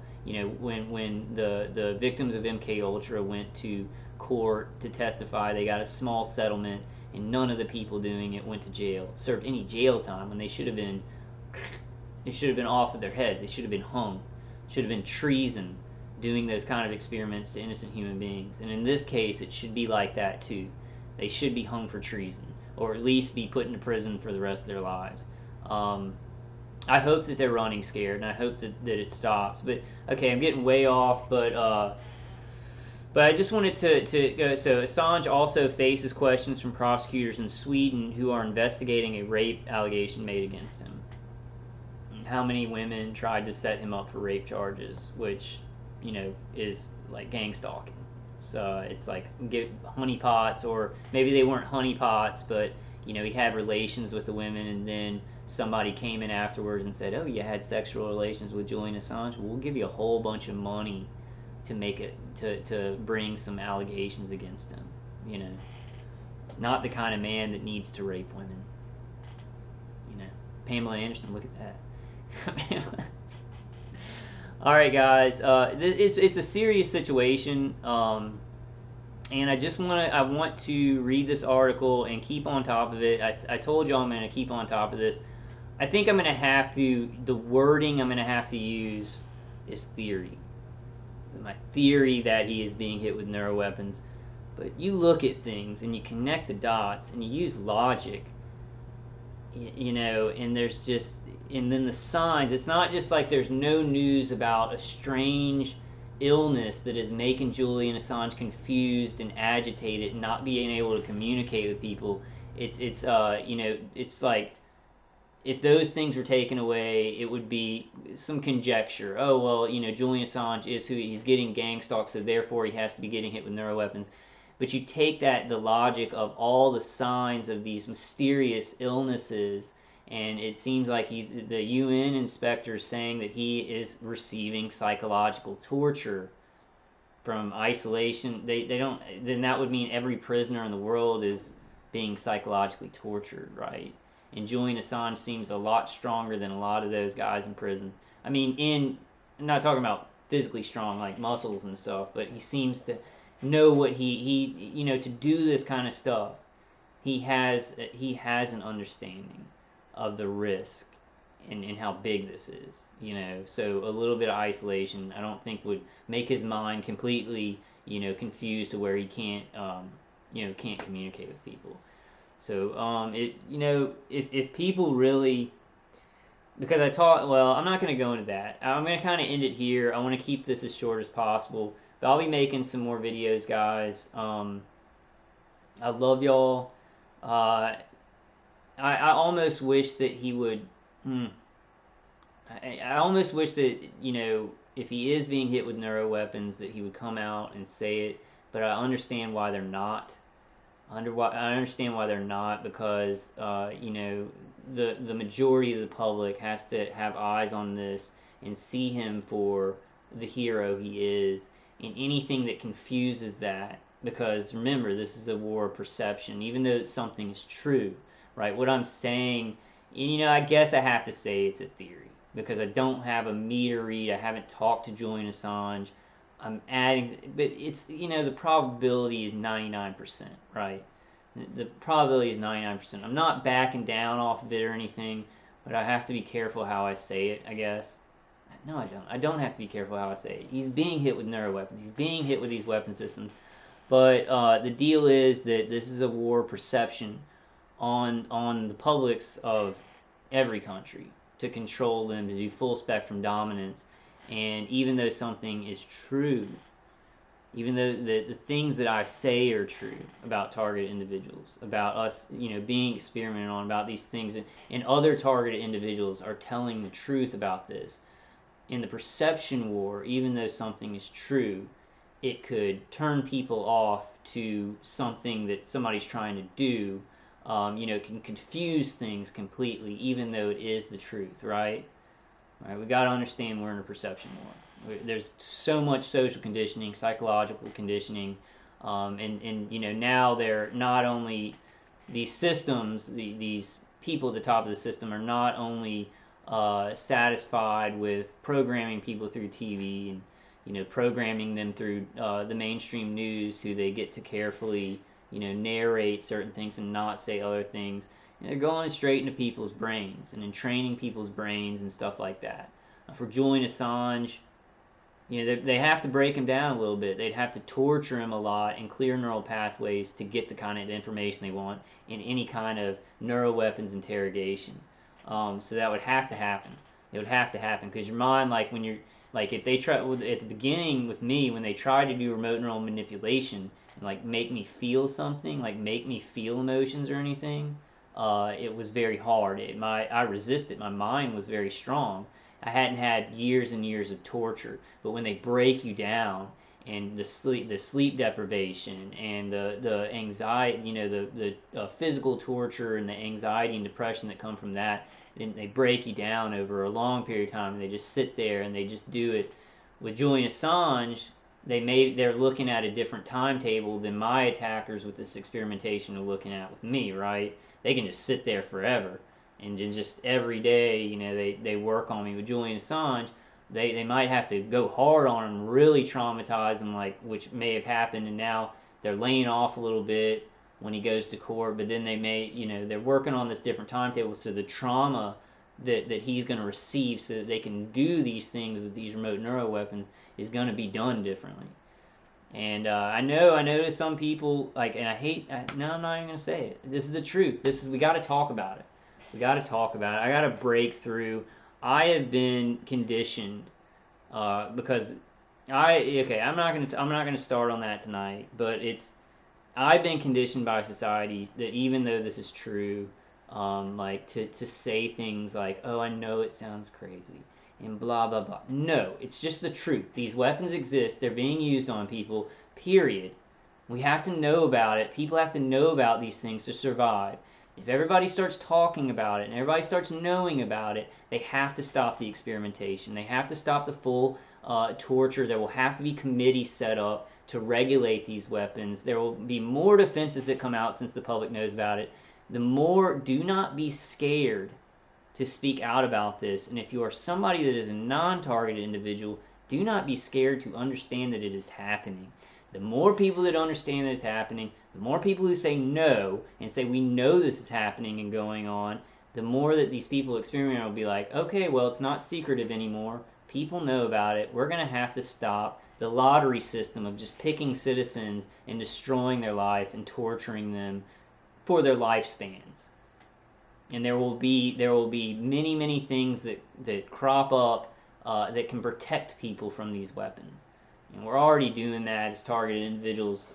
when the victims of MK Ultra went to court to testify, they got a small settlement, and none of the people doing it went to jail, served any jail time when they should have been off of their heads. They should have been hung. Should have been treason doing those kind of experiments to innocent human beings. And in this case, it should be like that too. They should be hung for treason, or at least be put into prison for the rest of their lives. I hope that they're running scared, and I hope that it stops. But okay, I'm getting way off. But But I just wanted to go. So Assange also faces questions from prosecutors in Sweden who are investigating a rape allegation made against him. How many women tried to set him up for rape charges, which, is like gang stalking. So it's like get honeypots, or maybe they weren't honeypots, but he had relations with the women, and then somebody came in afterwards and said, "Oh, you had sexual relations with Julian Assange. Well, we'll give you a whole bunch of money to make it to bring some allegations against him." Not the kind of man that needs to rape women. Pamela Anderson, look at that. All right, guys. It's a serious situation, and I want to read this article and keep on top of it. I told you I'm going to keep on top of this. I think I'm going to have to. The wording I'm going to have to use is theory. My theory that he is being hit with neuroweapons. But you look at things and you connect the dots and you use logic. And there's just, and then the signs, it's not just like there's no news about a strange illness that is making Julian Assange confused and agitated and not being able to communicate with people. It's like if those things were taken away, it would be some conjecture. Oh, well, Julian Assange is who he's getting gang stalked, so therefore he has to be getting hit with neuroweapons. But you take the logic of all the signs of these mysterious illnesses, and it seems like the UN inspector saying that he is receiving psychological torture from isolation. They don't. Then that would mean every prisoner in the world is being psychologically tortured, right? And Julian Assange seems a lot stronger than a lot of those guys in prison. I mean, I'm not talking about physically strong like muscles and stuff, but he seems to know what he to do this kind of stuff. He has an understanding of the risk and how big this is. So a little bit of isolation I don't think would make his mind completely confused to where he can't communicate with people. So if people really, because I'm not going to go into that. I'm going to kind of end it here. I want to keep this as short as possible. But I'll be making some more videos, guys. I love y'all. I almost wish that he would. I almost wish that if he is being hit with neuroweapons, that he would come out and say it. But I understand why they're not. I understand why they're not, because the majority of the public has to have eyes on this and see him for the hero he is. And anything that confuses that, because remember, this is a war of perception, even though something is true, right? What I'm saying, I guess I have to say it's a theory, because I don't have a meter read. I haven't talked to Julian Assange. I'm adding, but it's, the probability is 99%, right? The probability is 99%. I'm not backing down off of it or anything, but I have to be careful how I say it, I guess. No, I don't. I don't have to be careful how I say it. He's being hit with neuroweapons. He's being hit with these weapon systems. But the deal is that this is a war of perception on the publics of every country to control them, to do full spectrum dominance. And even though something is true, even though the things that I say are true about targeted individuals, about us, being experimented on, about these things, and other targeted individuals are telling the truth about this, in the perception war, even though something is true, it could turn people off to something that somebody's trying to do. Can confuse things completely, even though it is the truth, right? Right, we got to understand we're in a perception war. There's so much social conditioning, psychological conditioning, and now they're not only these systems, these people at the top of the system are not only satisfied with programming people through TV and programming them through the mainstream news, who they get to carefully narrate certain things and not say other things. They're going straight into people's brains and entraining people's brains and stuff like that. For Julian Assange, they have to break him down a little bit. They'd have to torture him a lot and clear neural pathways to get the kind of information they want in any kind of neuroweapons interrogation. So that would have to happen. It would have to happen, because your mind, like when Like if they try at the beginning with me, when they tried to do remote neural manipulation and like make me feel something, like make me feel emotions or anything, it was very hard. I resisted. My mind was very strong. I hadn't had years and years of torture, but when they break you down and the sleep deprivation and the anxiety, the physical torture and the anxiety and depression that come from that, and they break you down over a long period of time, and they just sit there and they just do it. With Julian Assange, they're looking at a different timetable than my attackers with this experimentation are looking at with me, right? They can just sit there forever and just every day, they work on me. With Julian Assange, they might have to go hard on him, really traumatize him, like, which may have happened, and now they're laying off a little bit when he goes to court, but then they're working on this different timetable, so the trauma that he's going to receive so that they can do these things with these remote neuroweapons is going to be done differently. And I know some people, like, and no, I'm not even going to say it. This is the truth. We got to talk about it. We got to talk about it. I got to break through. I have been conditioned because I'm not gonna start on that tonight, but I've been conditioned by society that even though this is true, like to say things like, oh, I know it sounds crazy and blah blah blah. No, it's just the truth. These weapons exist. They're being used on people. Period. We have to know about it. People have to know about these things to survive. If everybody starts talking about it and everybody starts knowing about it, they have to stop the experimentation. They have to stop the full torture. There will have to be committees set up to regulate these weapons. There will be more defenses that come out since the public knows about it. Do not be scared to speak out about this. And if you are somebody that is a non-targeted individual, do not be scared to understand that it is happening. The more people that understand that it's happening, the more people who say no and say we know this is happening and going on, the more that these people experiment will be like, okay, well, it's not secretive anymore. People know about it. We're going to have to stop the lottery system of just picking citizens and destroying their life and torturing them for their lifespans. And there will be many, many things that crop up that can protect people from these weapons. And we're already doing that as targeted individuals.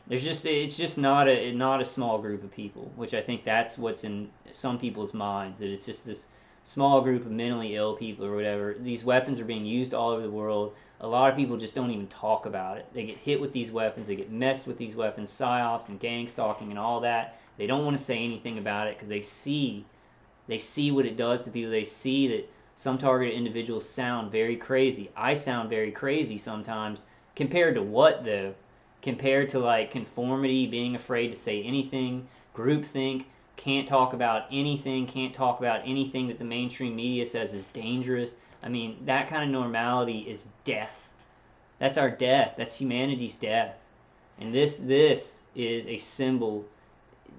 It's just not a small group of people, which I think that's what's in some people's minds, that it's just this small group of mentally ill people or whatever. These weapons are being used all over the world. A lot of people just don't even talk about it. They get hit with these weapons, they get messed with these weapons, psyops and gang stalking and all that. They don't want to say anything about it because they see what it does to people. They see that some targeted individuals sound very crazy. I sound very crazy sometimes. Compared to what, though? Compared to like conformity, being afraid to say anything, groupthink, can't talk about anything that the mainstream media says is dangerous. I mean, that kind of normality is death. That's our death. That's humanity's death. And this is a symbol.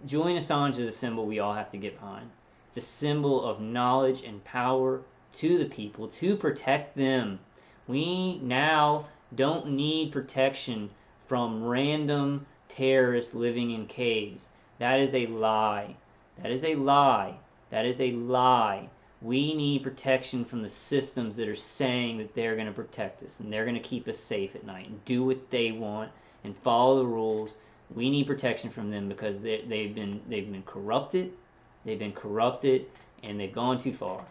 Julian Assange is a symbol we all have to get behind. It's a symbol of knowledge and power to the people to protect them. We now don't need protection from random terrorists living in caves. That is a lie. That is a lie. That is a lie. We need protection from the systems that are saying that they're going to protect us and they're going to keep us safe at night and do what they want and follow the rules. We need protection from them because they've been corrupted. They've been corrupted and they've gone too far.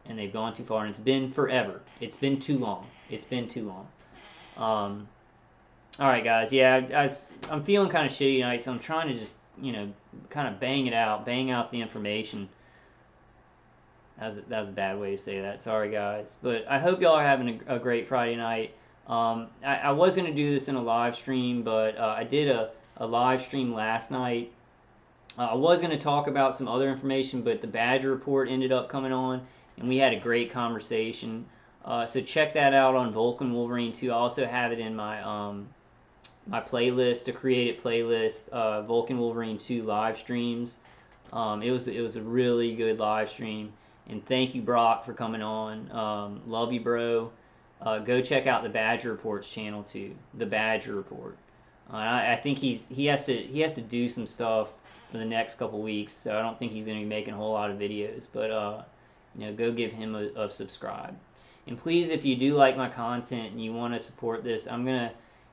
And they've gone too far, and it's been forever. It's been too long. It's been too long. All right, guys. Yeah, I'm feeling kind of shitty tonight, so I'm trying to just, kind of bang out the information. That was a bad way to say that. Sorry, guys. But I hope y'all are having a great Friday night. I was going to do this in a live stream, but I did a live stream last night. I was going to talk about some other information, but the Badger Report ended up coming on, and we had a great conversation. So check that out on Vulcan Wolverine 2. I also have it in my my playlist, a created playlist, Vulcan Wolverine 2 live streams. It was a really good live stream, and thank you, Brock, for coming on. Love you, bro. Go check out the Badger Report's channel too. The Badger Report. I think he has to do some stuff for the next couple weeks, so I don't think he's going to be making a whole lot of videos. But go give him a subscribe. And please, if you do like my content and you want to support this, I'm gonna,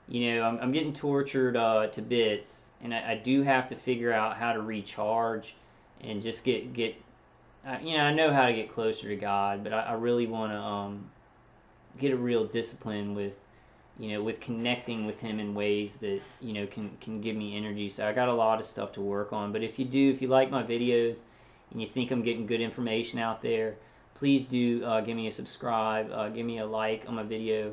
I'm getting tortured to bits, and I do have to figure out how to recharge and just get. I know how to get closer to God, but I really want to get a real discipline with, with connecting with Him in ways that can give me energy. So I got a lot of stuff to work on. But if you like my videos and you think I'm getting good information out there, please do give me a subscribe, give me a like on my video,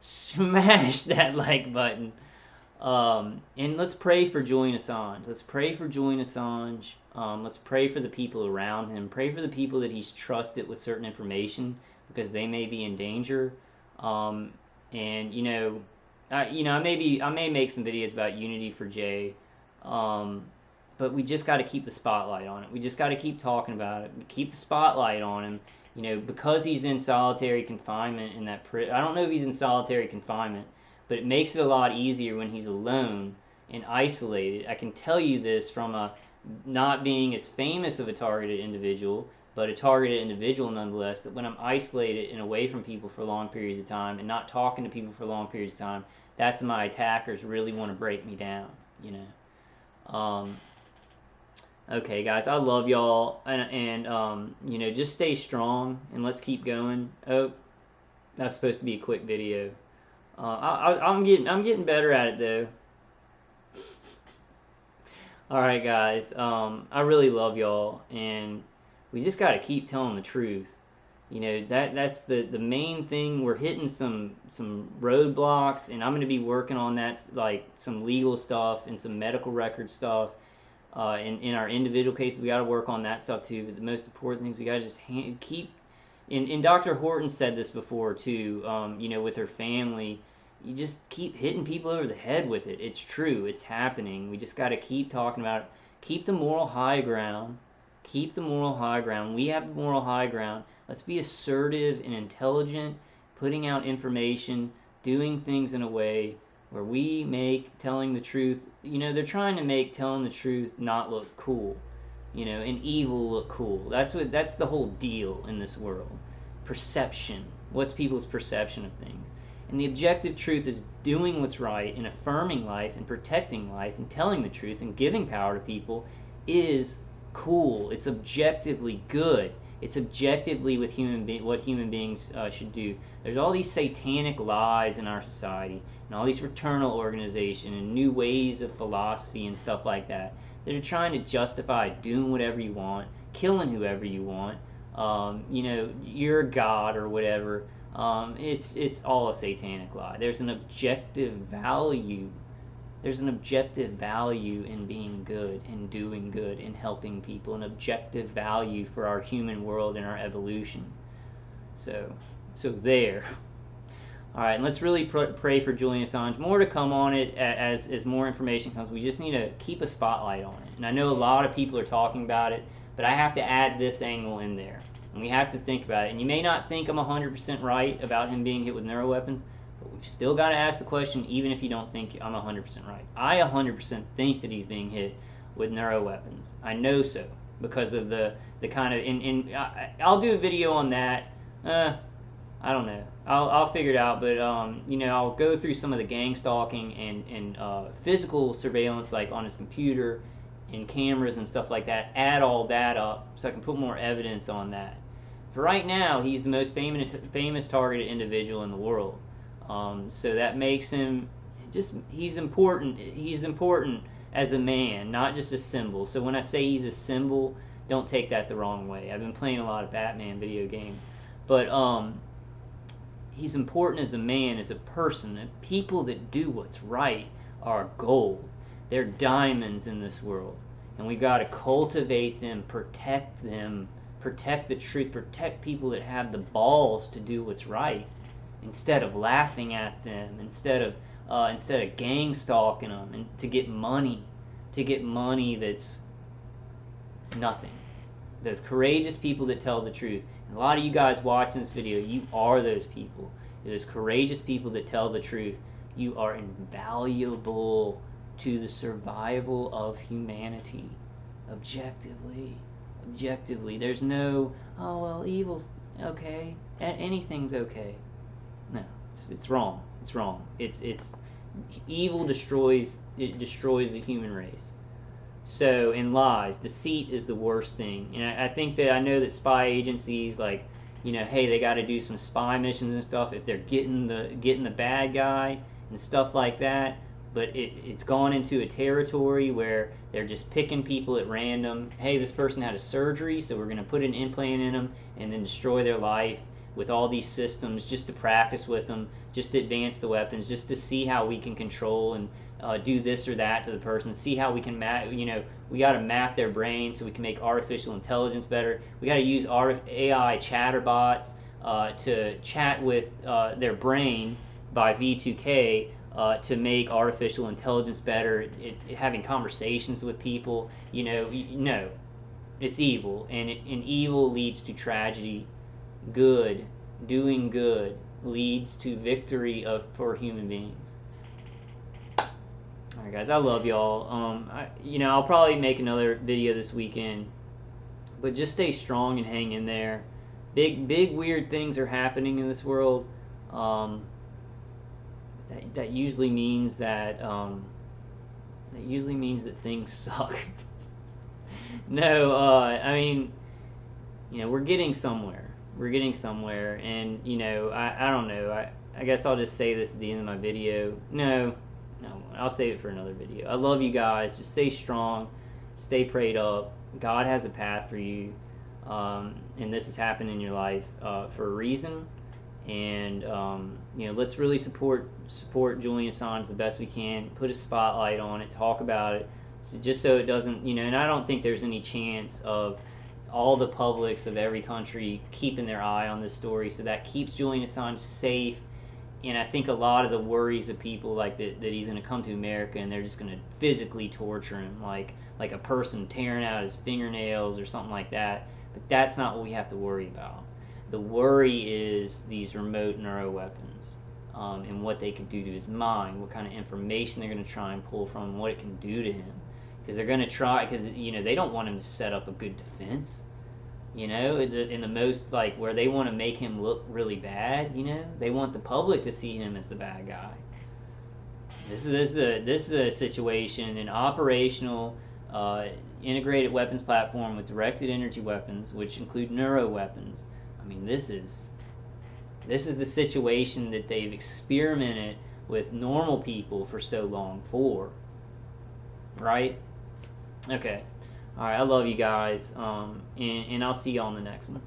smash that like button, and let's pray for Julian Assange. Let's pray for Julian Assange. Let's pray for the people around him. Pray for the people that he's trusted with certain information because they may be in danger. And I may make some videos about Unity for Jay. But we just got to keep the spotlight on it. We just got to keep talking about it. Keep the spotlight on him. Because he's in solitary confinement in that I don't know if he's in solitary confinement, but it makes it a lot easier when he's alone and isolated. I can tell you this from not being as famous of a targeted individual, but a targeted individual nonetheless, that when I'm isolated and away from people for long periods of time and not talking to people for long periods of time, that's when my attackers really want to break me down, Okay, guys, I love y'all, and just stay strong, and let's keep going. Oh, that's supposed to be a quick video. I'm getting better at it though. All right, guys, I really love y'all, and we just got to keep telling the truth. That's the main thing. We're hitting some roadblocks, and I'm going to be working on that, like some legal stuff and some medical record stuff. In our individual cases, we got to work on that stuff too. But the most important things, we got to just keep. And Dr. Horton said this before too. With her family, you just keep hitting people over the head with it. It's true. It's happening. We just got to keep talking about it. Keep the moral high ground. Keep the moral high ground. We have the moral high ground. Let's be assertive and intelligent, putting out information, doing things in a way where we make telling the truth, they're trying to make telling the truth not look cool, and evil look cool. That's the whole deal in this world. Perception. What's people's perception of things? And the objective truth is doing what's right and affirming life and protecting life and telling the truth and giving power to people is cool. It's objectively good. It's objectively what human beings should do. There's all these satanic lies in our society, and all these fraternal organizations and new ways of philosophy and stuff like that are trying to justify doing whatever you want, killing whoever you want. You're a god or whatever. It's all a satanic lie. There's an objective value. There's an objective value in being good, in doing good, in helping people, an objective value for our human world and our evolution. So there. All right, and let's really pray for Julian Assange. More to come on it as more information comes. We just need to keep a spotlight on it. And I know a lot of people are talking about it, but I have to add this angle in there. And we have to think about it. And you may not think I'm 100% right about him being hit with neuroweapons, but we've still got to ask the question, even if you don't think I'm 100% right. I 100% think that he's being hit with neuroweapons. I know so because of the kind of... I'll do a video on that. I don't know. I'll figure it out, but I'll go through some of the gang stalking and physical surveillance, like on his computer and cameras and stuff like that. Add all that up so I can put more evidence on that. For right now, he's the most famous targeted individual in the world. So that makes him he's important. He's important as a man, not just a symbol. So when I say he's a symbol, don't take that the wrong way. I've been playing a lot of Batman video games, but he's important as a man, as a person. And people that do what's right are gold. They're diamonds in this world, and we've got to cultivate them, protect the truth, protect people that have the balls to do what's right, instead of laughing at them, instead of gang stalking them, and to get money that's nothing. Those courageous people that tell the truth. And a lot of you guys watching this video, you are those people. Those courageous people that tell the truth. You are invaluable to the survival of humanity. Objectively. There's no, oh well, evil's... okay. Anything's okay. No, it's wrong. It's wrong. It's evil destroys the human race. So in lies, deceit is the worst thing. And I think that I know that spy agencies like, hey, they got to do some spy missions and stuff if they're getting the bad guy and stuff like that. But it's gone into a territory where they're just picking people at random. Hey, this person had a surgery, so we're going to put an implant in them and then destroy their life with all these systems just to practice with them, just to advance the weapons, just to see how we can control and do this or that to the person, see how we can map, we got to map their brain so we can make artificial intelligence better. We got to use AI chatterbots to chat with their brain by V2K to make artificial intelligence better, having conversations with people. No, it's evil, and evil leads to tragedy. Doing good leads to victory for human beings. Alright guys, I love y'all. I'll probably make another video this weekend, but just stay strong and hang in there. Big weird things are happening in this world. That usually means that things suck. No, I mean, we're getting somewhere. And I don't know. I guess I'll just say this at the end of my video. No, I'll save it for another video. I love you guys. Just stay strong, stay prayed up. God has a path for you, and this has happened in your life for a reason. And let's really support Julian Assange the best we can. Put a spotlight on it. Talk about it, just so it doesn't. And I don't think there's any chance of all the publics of every country keeping their eye on this story. So that keeps Julian Assange safe. And I think a lot of the worries of people like that he's going to come to America and they're just going to physically torture him, like a person tearing out his fingernails or something like that. But that's not what we have to worry about. The worry is these remote neuroweapons and what they can do to his mind, what kind of information they're going to try and pull from him, what it can do to him. Because they're going to try, because they don't want him to set up a good defense. In the most, like, where they want to make him look really bad. They want the public to see him as the bad guy. This is a situation, an operational integrated weapons platform with directed energy weapons, which include neuroweapons. I mean, this is the situation that they've experimented with normal people for so long for, right? Okay. All right, I love you guys, and I'll see y'all in the next one.